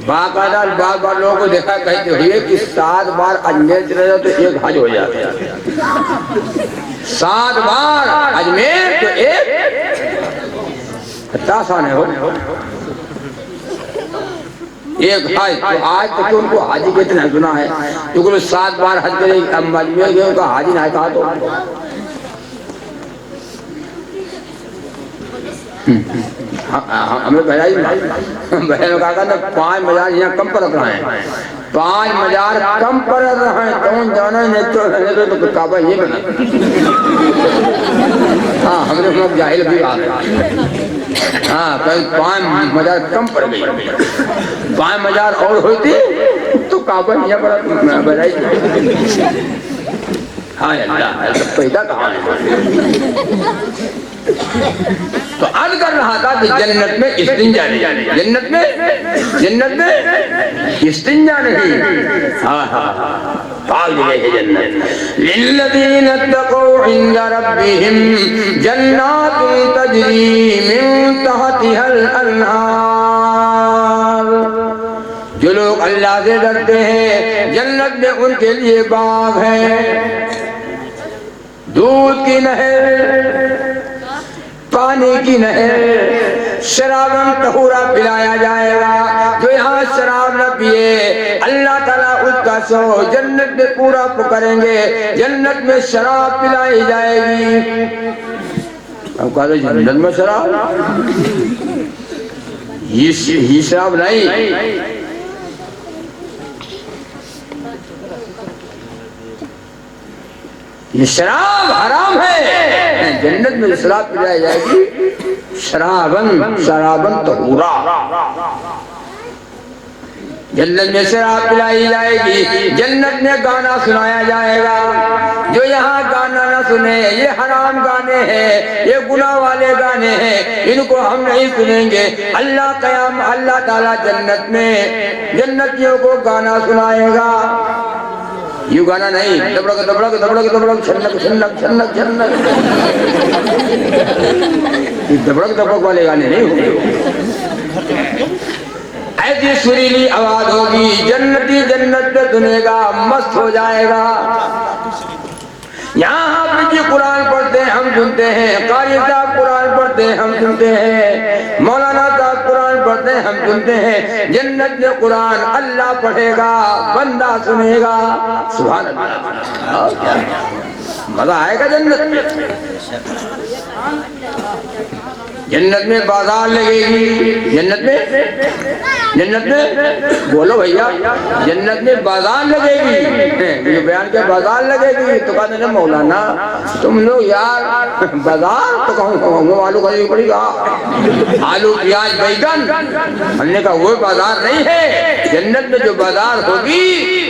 बाकायदा बार बार लोगों को देखा कहते हुए कि 7 बार अजमेर चले जाओ तो एक हज हो जाता है। 7 बार अजमेर तो एक आसान है हो एक हज। तो आज तक तो उनको हाजी कहते नहीं सुना है, क्योंकि 7 बार हज करे। अब अजमेर गए उनका हाजी नहीं कहा तो हमें बहनों कहा ना 5 मजार यहाँ कम पर रख रहे हैं, 5 मजार कम पर रख रहे हैं। कौन जाना नहीं तो काबा ये बना। हाँ हमने लोग जाहिल भी आ गए। हाँ कहीं 5 मजार कम पड़ गई, 5 मजार और होती तो काबा यहाँ पर बनाई। हाँ अल्लाह पैदा कहाँ है। तो अर्ज कर रहा था कि जन्नत में इस्तिंजा नहीं, जन्नत में इस्तिंजा नहीं। हाँ हाँ पाक जगह है जन्नत। लिल्लज़ीना तक़ौ इंदा रब्बिहिम जन्नातुन तजरी मिन तहतिहल अन्हार। जो लोग अल्लाह से डरते हैं जन्नत में उनके लिए बाग है, दूध की नहर, पानी की नहर, शराबन तहूरा पिलाया जाएगा। जो यहाँ शराब न पिए अल्लाह ताला उसका सो जन्नत में पूरा पुकारेंगे। जन्नत में शराब पिलाई जाएगी। अब कहा जन्नत में शराब, ये शराब नहीं, ये शराब हराम है। जन्नत में शराब पिलाई जाएगी, शराबन तहूरा। जन्नत में शराब पिलाई जाएगी, जन्नत में गाना सुनाया जाएगा। जो यहाँ गाना ना सुने, ये हराम गाने हैं, ये गुनाह वाले गाने हैं, इनको हम नहीं सुनेंगे। अल्लाह ताला जन्नत में जन्नतियों को गाना सुनाएगा। यू गाना नहीं, दबड़क दबड़क दबड़क दबड़क छन्नक छन्नक छन्नक छन्नक, दबड़क दबड़क वाले गाने नहीं होंगे। ऐसी सुरीली आवाज होगी, जन्नती जन्नत पे सुनेगा, मस्त हो जाएगा। यहाँ हाफिज जी कुरान पढ़ते हैं, हम सुनते हैं। कारी साहब कुरान पढ़ते हैं, हम सुनते हैं। मौलाना साहब कुरान पढ़ते हैं, हम सुनते हैं। जन्नत में कुरान अल्लाह पढ़ेगा, बंदा सुनेगा। सुभान अल्लाह, मजा आएगा जन्नत में। जन्नत में बाजार लगेगी, जन्नत में बोलो भैया, जन्नत में बाजार लगेगी। ये बयान क्या बाजार लगेगी? तो कहते हैं मौलाना तुम लोग यार बाजार तो कहूँ आलू खरीदनी पड़ेगा, आलू प्याज बैगन। हमने कहा वो बाजार नहीं है। जन्नत में जो बाजार होगी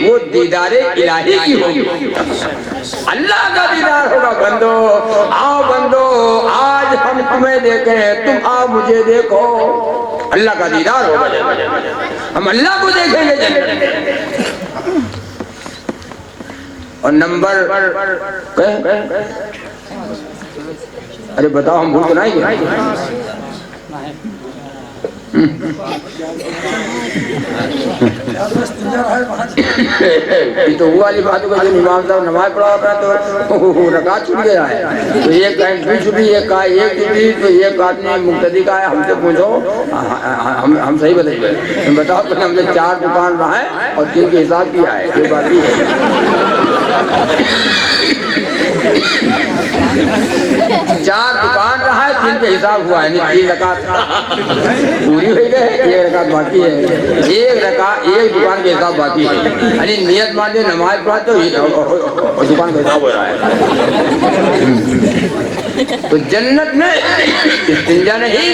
वो दीदारे इलाही की होगी, अल्लाह का दीदार होगा। बंदो आओ, बंदो आज हम तुम्हें देखें, तुम आओ मुझे देखो। अल्लाह का दीदार होगा, हम अल्लाह को देखेंगे जन्नत में। और नंबर अरे बताओ, हम भूल तो नहीं गए? तो वो वाली बातों का जो इमाम साहब नमाज पढ़ा होता है तो रकात छूट गया है, तो एक भी छुटी, एक छुटी, तो एक आदमी मुक्तदी का है। हमसे पूछो, हम सही बताइए, बताओ। तो हमने 4 दुकान रहा है और 3 के हिसाब किया है, ये बात ही है। 4 दुकान रहा है, 3 दुकान के हिसाब हुआ है नहीं, 3 रकात पूरी हुई गए, 1 रकात बाकी है, 1 दुकान के हिसाब बाकी है। यानी नियत मान ली नमाज पढ़ा तो दुकान का हिसाब हो रहा है। तो जन्नत में इस्तिंजा नहीं।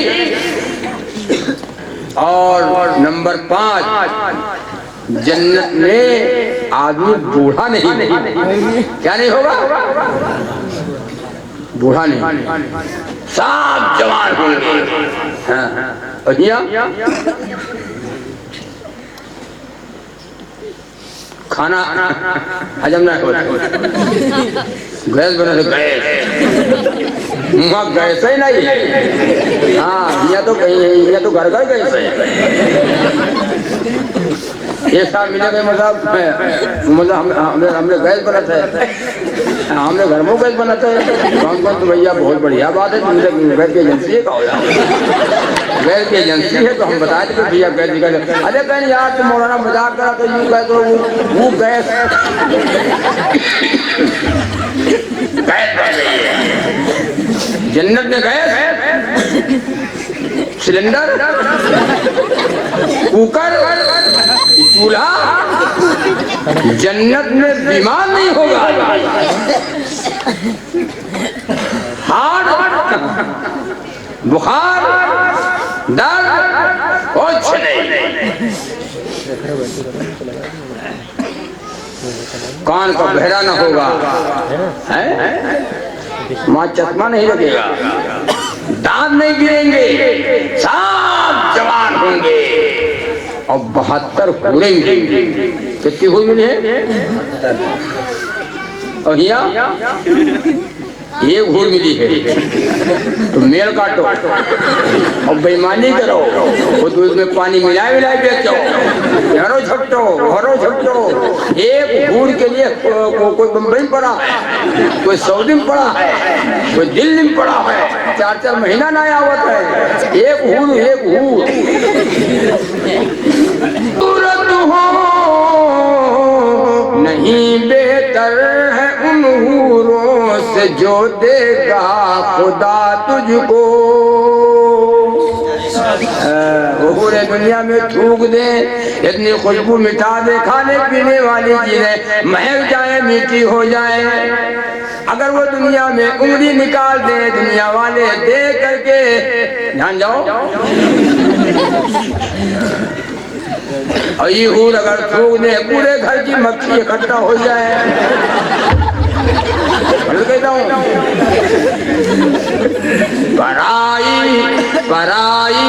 और नंबर 5, जन्नत में आदमी बूढ़ा नहीं। क्या नहीं होगा? बूढ़ा नहीं, सब जवान होंगे। हाँ, और यहाँ खाना हजम ना होता, गैस बना तो गैस ही नहीं। हाँ, या तो घर गैस है। एक साल मिलेगा मतलब हमने गैस बनाता है, हमने घर में गैस बनाता है। कौन तो भैया बहुत बढ़िया बात है, तुमसे गैस की एजेंसी है, कहो गैस की एजेंसी है तो हम बताए थे भैया गैस निकाले। अरे कहीं यार तुम मौलाना मजाक करा तो यूँ कह दो वो गैस जन्नत में गैस, सिलेंडर, कुकर, चूल्हा। जन्नत में बीमार नहीं होगा, हार्ट, बुखार, दर्द कुछ नहीं। कान का बहरा न होगा, माँ चश्मा नहीं लगेगा, दांत नहीं गिरेंगे, सब जवान होंगे। और 72 पूरे मिलेंगे। कितनी हुई मिली है? और यहाँ 1 घूर मिली है। तो मेल काटो और बेईमानी करो, वो दूध में पानी मिलाए बेचो, घरों झपटो। 1 घूर के लिए कोई बम्बई पड़ा है, कोई सऊदी में पड़ा है, कोई दिल्ली में पड़ा है, 4 महीना ना आवत है। 1 घूर सूरत हो नहीं बेहतर है उन हूरों से जो देगा खुदा तुझको। वो पूरे दुनिया में थूक दे, इतनी खुशबू मिटा दे, खाने पीने वाली चीजें महक जाए, मीठी हो जाए। अगर वो दुनिया में उंगली निकाल दे, दुनिया वाले देख करके ध्यान जाओ। और ये हूर अगर थूक दे, पूरे घर की मक्खी इकट्ठा हो जाए। कहता हूँ पराई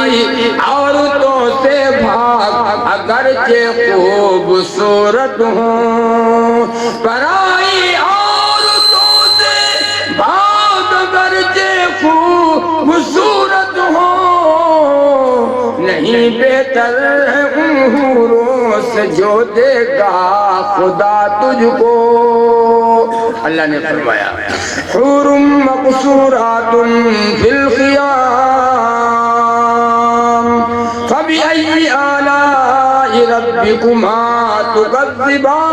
औरतों से भाग अगरचे खूबसूरत हो। पराई औरतों से भाग अगरचे खूबसूरत हो। नहीं बेहतर है उन हूरों से जो देगा खुदा तुझको। अल्लाह ने फरमाया हुरुम मक़सूरातुन फिल ख़ियाम फ़बिअय्यि आलाइ रब्बिकुमा तुकज़्ज़िबान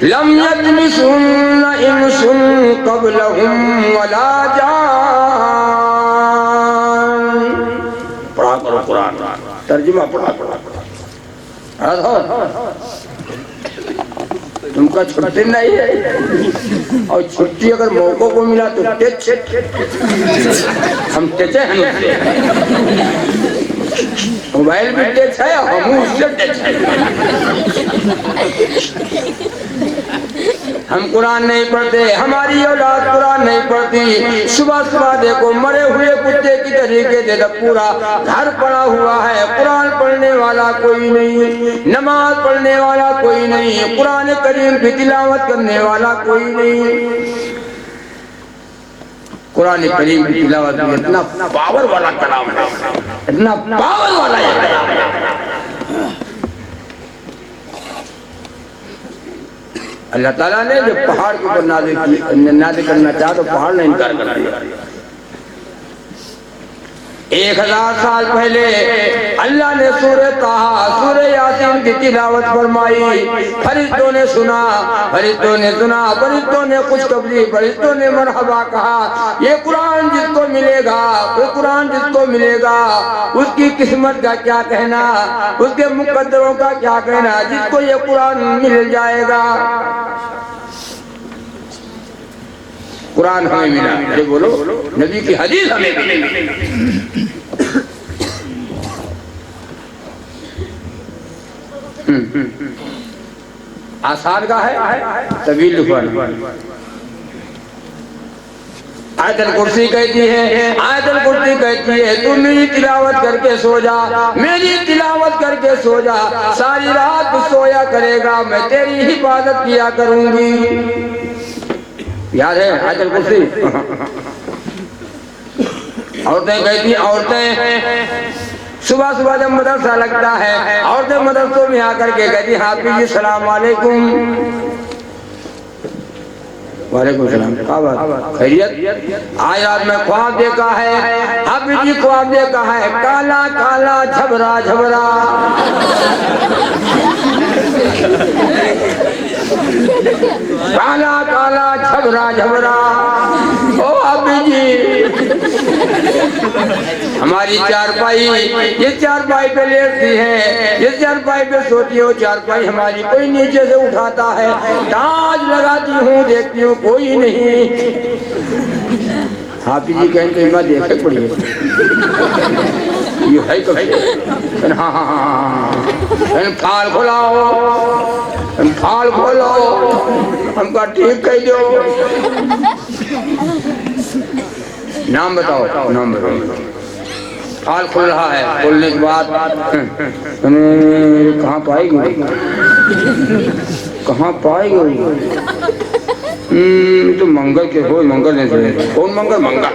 लम यत्मिसहुन्न इंसुन क़ब्लहुम वला जान। पढ़ा करो कुरान, तर्जुमा पढ़ा। तुमका छुट्टी नहीं है, और छुट्टी अगर मौकों को मिला तो हम टेचे हैं। मोबाइल भी टेच है, हम उससे टेच है। हम कुरान नहीं पढ़ते, हमारी औलाद कुरान नहीं पढ़ती। सुबह सुबह देखो मरे हुए कुत्ते की तरीके से पूरा घर पड़ा हुआ है, कुरान पढ़ने वाला कोई नहीं, नमाज पढ़ने वाला कोई नहीं, कुरान करीम की तिलावत करने वाला कोई नहीं। कुरान करीम की तिलावत इतना पावर वाला कलाम है, इतना पावर वाला है। अल्लाह ताला ने जो पहाड़ के ऊपर नाज़िल करना चाहा तो पहाड़ ने इनकार कर दिया। 1000 साल पहले अल्लाह ने सूरह ताहा, सूरह यासीन की तिलावत फरमाई। फरिश्तों ने सुना, फरिश्तों ने सुना, फरिश्तों ने खुशखबरी, फरिश्तों ने मरहबा कहा। ये कुरान जिसको मिलेगा, ये कुरान जिसको मिलेगा, उसकी किस्मत का क्या कहना, उसके मुकद्दरों का क्या कहना, जिसको ये कुरान मिल जाएगा। कुरान हमें मिला, अरे बोलो, नबी की हदीस हमें मिली। आसान का है तवील आयतल कुर्सी कहती है, आयतल कुर्सी कहती है तू मेरी तिलावत करके सो जा, मेरी तिलावत करके सो जा, सारी रात तू सोया करेगा, मैं तेरी हिफाजत किया करूंगी। याद है आयतल कुर्सी? औरतें कहती हैं, औरतें सुबह सुबह जब मदरसा लगता है, औरतें मदरसों में आकर के कहती हैं, हाफिज जी सलाम वालेकुम। वालेकुम सलाम, क्या बात, खैरियत? आज रात में ख्वाब देखा है, हाफिज जी ख्वाब देखा है, काला काला झबरा झबरा। काला काला झबरा झबरा। ओ हाफिज जी, हमारी चारपाई, ये चारपाई पे लेटती है, ये चारपाई पे सोती हो, चारपाई हमारी कोई नीचे से उठाता है, ताज लगाती हूँ, देखती हूँ कोई नहीं। हाफिज जी कहेंगे मैं देखे पड़ी ये है कभी। हाँ हाँ हाँ, फाल खोलाओ, फाल खोलो, हमका ठीक कह दो। नाम बताओ, नाम बताओ। फाल खुल रहा है, खोलने के बाद कहाँ पाएगी, कहाँ पाएगी? तो मंगल के हो, मंगल नहीं से कौन मंगल? मंगल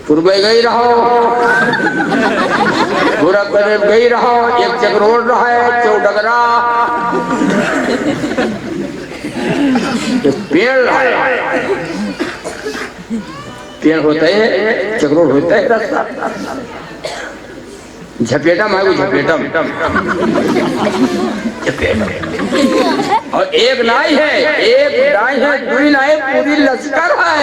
पूर्व गई रहो, पूरा करीब गई रहो, एक चक्रोड़ रहा है, चौडगरा पेड़ रहा है, पेड़ होता है, चक्रोड़ होता है, रास्ता झपेटम है, वो झपेटम, और एक नाई है, एक नाई है, दूरी नाई, पूरी लश्कर है।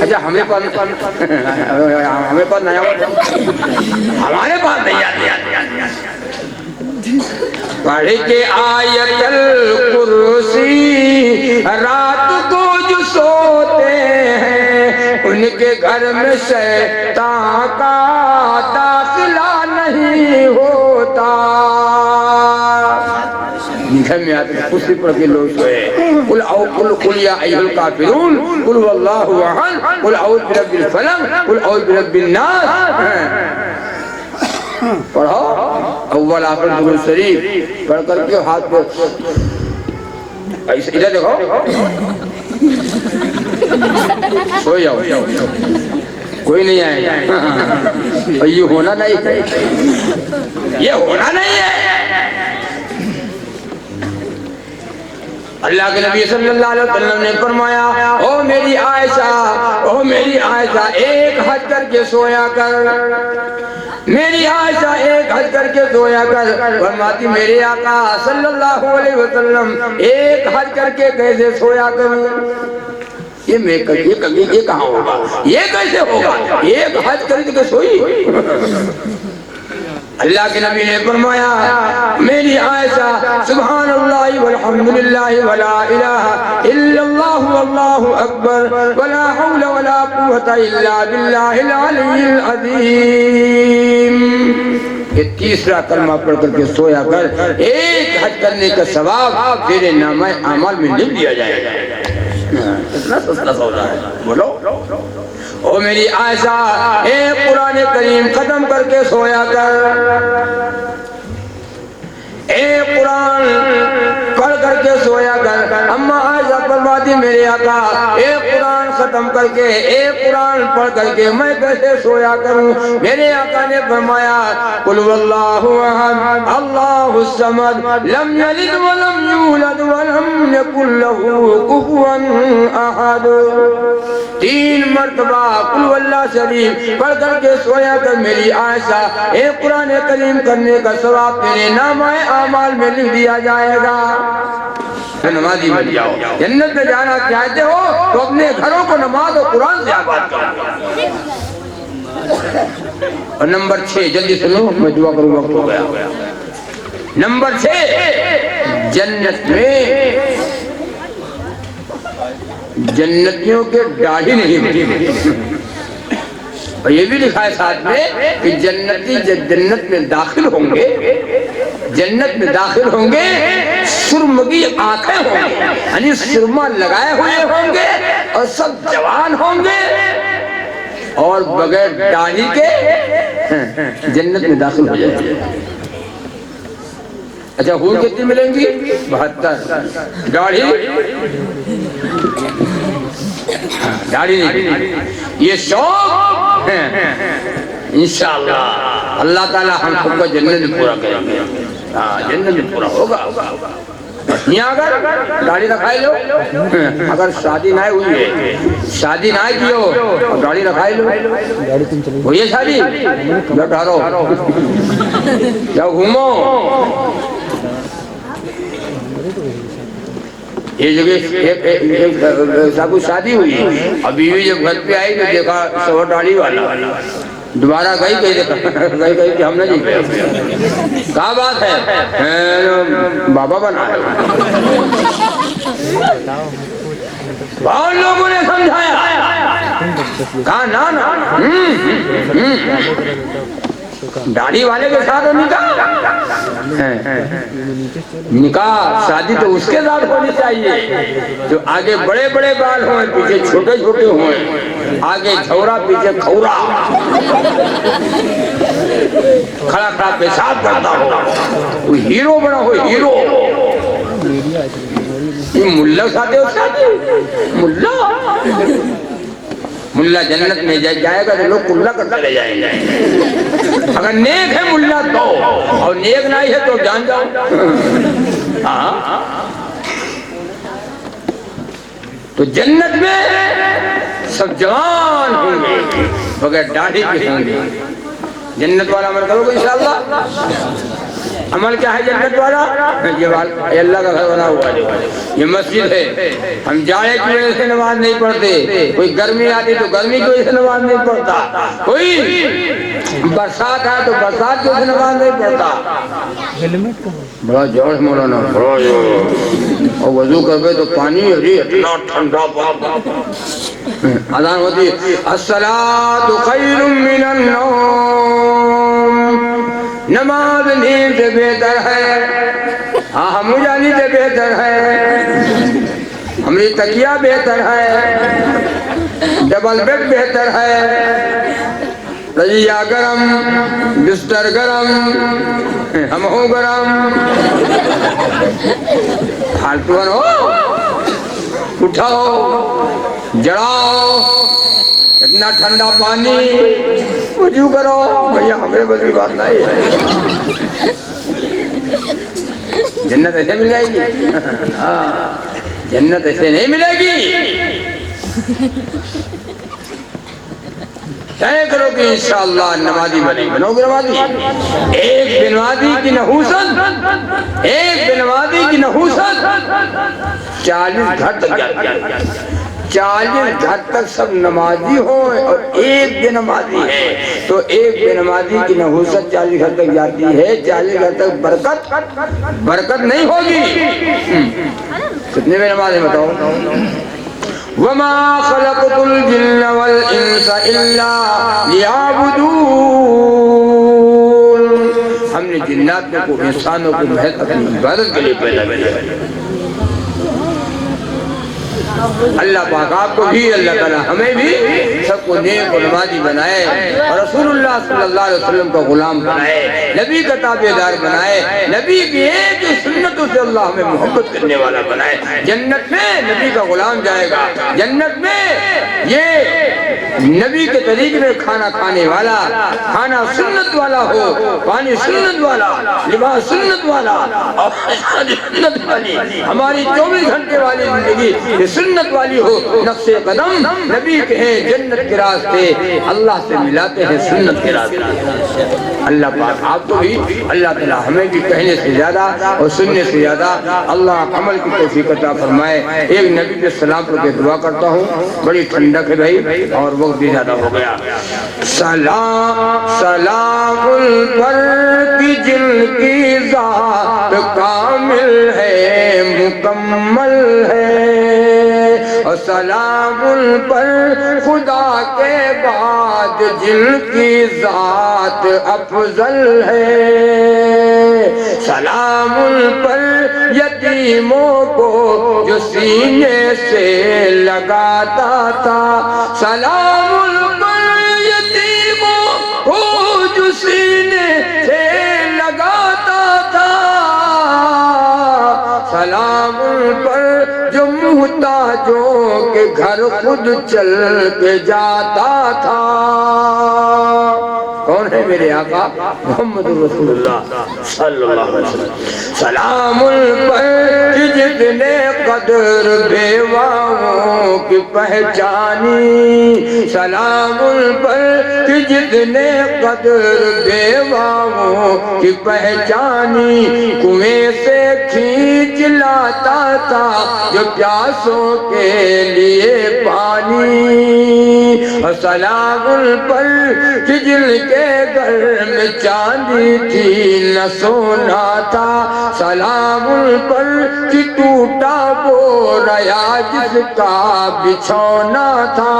अच्छा हमें पास नहीं आया, हमारे पास नहीं आती। पढ़ के आयतल कुर्सी रात को जो सोते हैं, उनके घर में शैतान का दाखिला नहीं होता। घर में आते हैं कुर्सी पर के लोग सोए, कुल औ कुल या अय्युल काफिरून, कुल वल्लाहु अहद, कुल औज़ बिरब्बिल फलक, कुल औज़ बिरब्बिन नास। पढ़ो अव्वल आखिर दुरूद शरीफ पढ़ करके हाथ पे ऐसे इधर देखो, सो जाओ, कोई नहीं आएगा। ये होना नहीं है, ये होना नहीं है। अल्लाह के नबी सल्लल्लाहु अलैहि वसल्लम ने फरमाया, ओ मेरी आयशा, ओ मेरी आयशा, एक हज करके सोया कर, मेरी आयशा एक हज करके सोया कर। फरमाती मेरे आका सल्लल्लाहु अलैहि वसल्लम एक हज करके कैसे सोया करूं? ये मैं ये कहाँ होगा, ये कैसे होगा? एक हज करके सोई। अल्लाह के नबी ने फरमाया, मेरी आयशा सुभानअल्लाह वल्हम्दुलिल्लाह वला इलाहा इल्लल्लाह वल्लाहु अकबर वला हौला वला कुव्वता इल्ला बिल्लाहिल अलिय्यिल अज़ीम। ये तीसरा कलमा पढ़ करके सोया कर, एक हज करने का सवाब तेरे नामे अमल में लिख दिया जाएगा। कितना सस्ता सौदा है, बोलो। ओ मेरी आयशा, एक कुरान करीम खत्म करके सोया कर, एक कुरान पढ़ करके सोया कर। अम्मा आयशा फरमाती मेरे आका एक कुरान खत्म करके एक कुरान पढ़ करके मैं कैसे सोया करूं? मेरे आका ने फरमाया कुल वल्लाहु अहद अल्लाहुस समद लम यलिद व लम यूलद व लम यकुल लहू कुफुवन अहद। 3 मर्तबा कुल वल्लाह शरीफ पढ़ करके सोया कर मेरी आयशा, एक कुरान करीम करने का सवाब तेरे नामाए आमाल में लिख दिया जाएगा। तो नमाजी बन जाओ। जन्नत में जाना चाहते हो तो अपने घरों को नमाज और कुरान से आबाद करो। और नंबर 6 जल्दी सुनो, मैं दुआ करूँ, वक्त हो गया। नंबर 6 जन्नत में जन्नतियों के दाढ़ी नहीं होती। और ये भी लिखा है साथ में कि जन्नती जन्नत में दाखिल होंगे, जन्नत में दाखिल होंगे, सुरमगी आंखें होंगी, यानी सुरमा लगाए हुए होंगे और सब जवान होंगे और बगैर दाढ़ी के जन्नत में दाखिल हो जाएंगे। अच्छा, हूर कितनी मिलेंगी? 72। दाढ़ी नहीं, ये शौक इंशाअल्लाह अल्लाह ताला हम सबको जन्नत में पूरा करेंगे। हाँ, जन्नत में पूरा होगा। यहाँ अगर गाड़ी रखाई लो, अगर शादी ना हुई है, शादी ना की हो और गाड़ी रखाई लो, हुई है शादी, बैठारो जाओ घूमो। ये जगह साहब शादी हुई, अभी भी जब घर पे आई तो देखा सवा डाली वाला, दोबारा गई गई कि हमने नहीं गया। क्या बात है? बाबा बना है। बहुत लोगों ने समझाया, कहा ना दाढ़ी वाले के साथ निकाह शादी तो उसके साथ होनी चाहिए जो आगे बड़े बड़े बाल हों, पीछे छोटे छोटे हों, आगे झौरा पीछे खौरा, खड़ा खड़ा पेशाब करता हो, वो हीरो बना हो, हीरो। ये मुल्ला साथे हो, मुल्ला जन्नत में जाएगा तो लोग कुल्ला करते रह जाएंगे। अगर नेक है मुल्ला तो, और नेक नहीं है तो जान जाओ। तो जन्नत में सब जवान होंगे, बगैर दाढ़ी के होंगे। जन्नत वाला अमल करोगे इंशाअल्लाह। अमल क्या है जन्नत वाला? ये अल्लाह का घर बना हुआ है, ये मस्जिद है। हम जाड़े की वजह से नमाज नहीं पढ़ते, कोई गर्मी आती तो गर्मी की वजह से नमाज नहीं पढ़ता, कोई बरसात आए तो बरसात की वजह से नमाज नहीं पढ़ता। बड़ा जोर है मौलाना, बड़ा जोर। और वजू करके तो पानी अरे इतना ठंडा अजान होती है, अस्सलातु खैरुम मिनन नौम, नमाज नींद से बेहतर है। हाँ, मुजानी से बेहतर है, हमारी तकिया बेहतर है, डबल बेड बेहतर है, रजिया गरम, बिस्तर गरम, हम हो गरम। फालतू हो, उठाओ जड़ाओ, इतना ठंडा पानी वजू करो भैया, हमें बस की बात नहीं है। जन्नत ऐसे मिल जाएगी? जन्नत ऐसे नहीं मिलेगी। तय करो कि इंशाअल्लाह नमाजी बनोगे नमाजी। एक बिनवादी की नहूसत, एक बिनवादी की नहूसत 40 घर तक जाती है। 40 घर तक सब नमाजी हो और एक बेनमाजी है तो एक बेनमाजी की नहूसत 40 घर तक जाती है। 40 घर तक बरकत नहीं होगी। कितने बेनमाज हैं बताओ? वमा खलक़तुल जिन्न वल इंसा इल्ला लियअबुदून। हमने जिन्नात को, इंसानों को महज अपनी इबादत के लिए पैदा किया है। अल्लाह पाक आपको भी, अल्लाह ताला हमें भी सबको नेक और नमाजी बनाए और रसूलुल्लाह सल्लल्लाहु अलैहि वसल्लम का गुलाम बनाए, नबी का ताबेदार बनाए, नबी की एक सुन्नतों से अल्लाह हमें मोहब्बत करने वाला बनाए। जन्नत में नबी का गुलाम जाएगा, जन्नत में ये नबी के तरीके में खाना खाने वाला, खाना सुन्नत वाला हो, पानी सुन्नत वाला, लिबास सुन्नत वाला और सुन्नत वाली, हमारी 24 घंटे वाली जिंदगी सुन्नत वाली हो। नक्शे कदम नबी के हैं, जन्नत के रास्ते अल्लाह से मिलाते हैं सुन्नत के रास्ते। अल्लाह पाक आपको भी, अल्लाह ताला हमें भी कहने से ज्यादा और सुनने से ज्यादा अल्लाह अमल की तौफीक अता फरमाए। एक नबी पे सलाम करके दुआ करता हूँ, बड़ी ठंडक है भाई और वक्त भी ज्यादा हो गया। सलाम सलामुल पर की जिनकी ज़ात कामिल है, मुकम्मल है, और सलामुल पर खुदा के बाद जिनकी ज़ात अफजल है। सलामुल पर यतीमों को जो सीने से लगाता था, सलामुल पर यतीमों को जो सीने से लगाता था, सलामुल पर जो मुहताजों के घर खुद चल के जाता था। कौन है मेरे आका? मोहम्मद रसूलुल्लाह सल्लल्लाहु अलैहि वसल्लम। सलामुल पर जितने कदर बेवाओं की पहचानी, सलामुल पर जितने कदर बेवाओं की पहचानी, कुएं से खींच लाता था जो प्यासों के लिए पानी। और सलामुल पर जिनके घर में चांदी थी न सोना था, सलामुल पर कि टूटा बोराया जिसका बिछौना था।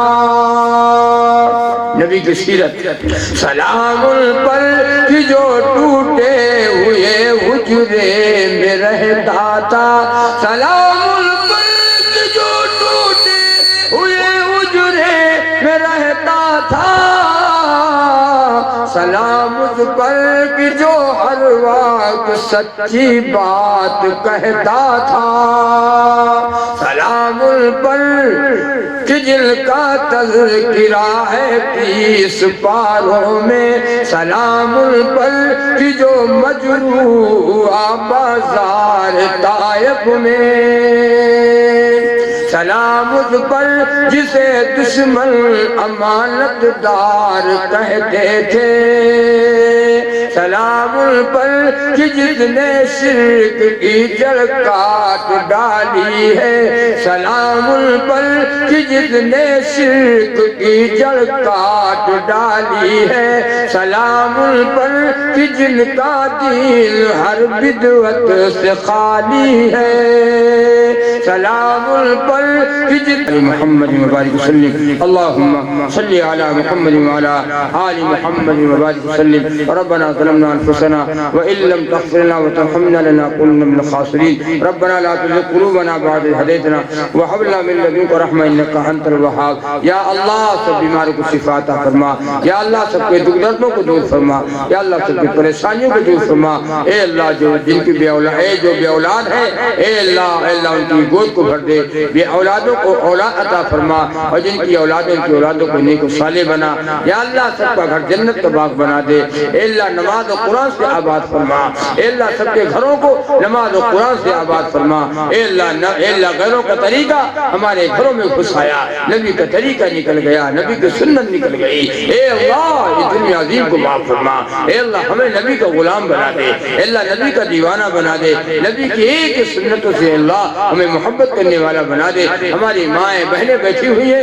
नबी की सीरत। सलामुल पर कि जो टूटे हुए हुजरे में रहता था, सलामुल पर कि जो टूटे हुए हुजरे में रहता था, सलाम उस पर कि जो हर वक्त सच्ची बात कहता था। सलाम उन पर कि जिनका तज़किरा है 30 पारों में, सलाम उन पर कि जो मजरूआ बाजार ताइफ में, सलाम उस पर जिसे दुश्मन अमानतदार कहते थे, सलाम उन पर कि जिसने शिर्क की जड़ काट डाली है, सलाम उन पर कि जिसने शिर्क की जड़ काट डाली है, सलाम उन पर कि जिनका दिल हर बिदअत से खाली है, सलाम उन पर मोहम्मद मुबारक वसल्लम। अल्लाहुम्मा सल्ली अला मुहम्मद व अला आलि मुहम्मद मुबारक वसल्लम। रब्बना ज़लमना अनफुसना व इन लम तग़फिर लना व तरहमना लनकुन्ना मिनल खासिरीन। रब्बना ला तुज़िग़ क़ुलूबना बअद इज़ हदैतना व हब लना मिन लदुनका रहमह इन्नका अंतल वहाब। या अल्लाह सब बीमारों को शिफा अता फरमा, या अल्लाह सबके दुख दर्दों को दूर फरमा, या अल्लाह सबकी परेशानियों को दूर फरमा। ए अल्लाह जो जिनकी बेऔलाद है, ए अल्लाह उनकी गोद को भर दे, बे औलादों को औलाद अता फरमा, और जिनकी औलादों की औलादों को नेक साले बना। या अल्लाह सबका घर जन्नत का बाग बना दे। ए अल्लाह नमाज और कुरान से आबाद फरमा। ए अल्लाह सबके घरों को नमाज और कुरान से आबाद फरमा। ए अल्लाह घरों का तरीका हमारे घरों में घुसाया, नबी का तरीका निकल गया, नबी की सुन्नत निकल गई। ए अल्लाह ये दुनिया अजीम को माफ फरमा। ए अल्लाह हमें नबी का गुलाम बना दे, अल्लाह नबी का दीवाना बना दे, नबी की एक सुन्नतों से अल्लाह हमें मोहब्बत करने वाला बना दे। हमारी माएँ बहनें बैठी हुई है,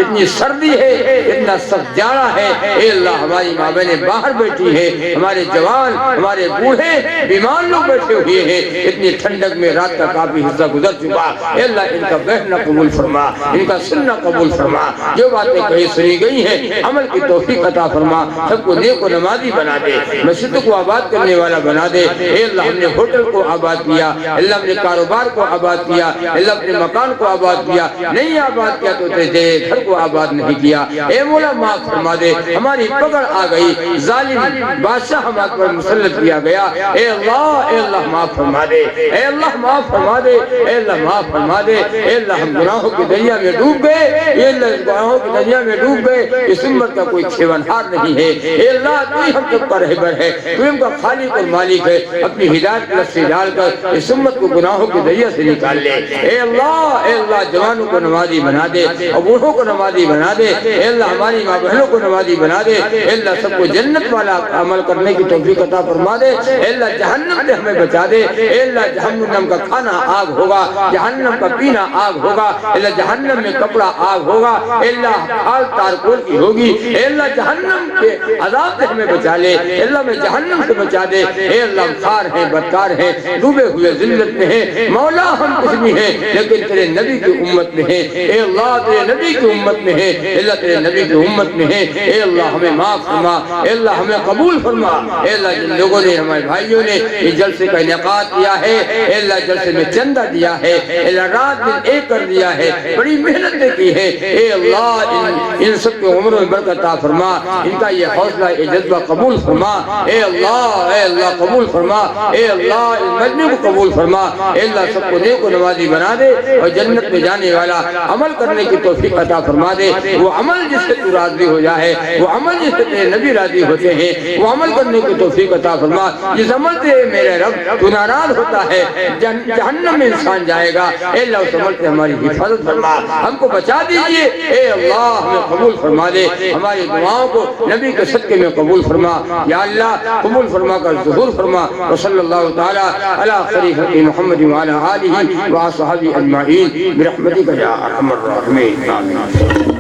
इतनी सर्दी है, इतना सख्त जाड़ा है। ए अल्लाह हमारी माँ बहनें बाहर बैठी है, हमारे जवान हमारे बूढ़े बीमार लोग बैठे हुए हैं, इतनी ठंडक में रात का काफी हिस्सा गुजर चुका। ए अल्लाह इनका बहना कबूल फरमा, इनका सुनना कबूल फरमा। जो बातें कही सुनी गई हैं अमल की तौफीक अता फरमा, सबको नेक व नमाज़ी बना दे, मस्जिद को आबाद करने वाला बना दे। अल्लाह हमने होटल को आबाद किया, अल्लाह हमने कारोबार को आबाद किया, अल्लाह अपने मकान को आबाद किया, नहीं आबाद किया तो तेरे घर को आबाद नहीं किया। ए मौला माफ फरमा दे, हमारी पकड़ आ गई, जालिम बादशाह हमारे पर मुसल्लत किया गया। ए अल्लाह माफ फरमा दे, ए अल्लाह माफ फरमा दे, ए अल्लाह माफ फरमा दे। ए अल्लाह हम गुनाहों के दरिया में डूब गए, ए अल्लाह गुनाहों के दरिया में डूब गए। इस उम्मत का कोई खेवनहार नहीं है। ए अल्लाह तू ही हम सबका रहबर है, तू इनका खालिक और मालिक है। अपनी हिदायत की लफ्ज़ डालकर इस उम्मत को गुनाहों के दरिया से निकाल ले। ए अल्लाह जवानों को नमाजी बना दे और बूढ़ों को नमाजी बना दे। ए अल्लाह हमारी माँ बहनों को नमाजी बना दे। ए अल्लाह सबको जन्नत वाला अमल करने की तौफीक अता फरमा दे। ए अल्लाह जहन्नम से हमें बचा दे। ए अल्लाह जहन्नम का खाना आग होगा, जहन्नम का पीना आग होगा, अल्लाह जहन्नम में कपड़ा आग होगा, अल्लाह हाल तारकोल की होगी। अल्लाह जहन्नम के अज़ाब से हमें बचा ले, अल्लाह में जहन्नम से बचा दे। ए अल्लाह खार हैं, बदकार हैं, डूबे हुए जिल्लत में हैं। मौला हम कुछ भी हैं लेकिन तेरे नबी की उम्मत में हैं। ए अल्लाह तेरे नबी की उम्मत में हैं, अल्लाह तेरे नबी की उम्मत में हैं। ए अल्लाह हमें माफ फरमा, ए अल्लाह हमें कबूल फरमा। ए अल्लाह जिन लोगों ने, हमारे भाइयों ने इस जलसे का इनेकाद किया है, ए अल्लाह जलसे में चंदा दिया है, ए अल्लाह रात दिन एक कर दिया है, बड़ी मेहनत की है। ए अल्लाह इन सब के उम्र में बरकत अता फरमा, इनका ये हौसला, ये जज्बा कबूल फरमा। ए अल्लाह कबूल फरमा। ए अल्लाह इस मजमे को कबूल फरमा। ए अल्लाह सबको नेक नमाजी बना दे और जन्नत में जाने वाला अमल करने की तौफीक अता फरमा दे। वो अमल जिससे तू राजी हो जाए, वो अमल जिससे तेरे नबी राजी होते हैं, वो अमल करने की तौफीक अता फरमा। जिस अमल से मेरे रब तू नाराज होता है, जहन्नम में इंसान जाएगा। ए अल्लाह उस अमल से हमारी हिफाजत फरमा, हमको बचा दीजिए। ए अल्लाह हमें कबूल फरमा दे, हमारी दुआओं को नबी के सदके में कबूल फरमा। या अल्लाह कबूल फरमा कर ज़हूर फरमा। व सल्लल्लाहु तआला अला खलीफति मुहम्मद व अला आलिहि व असहाबी अजमाइन बिरहमतिका या अरहमर राहिमीन। आमीन।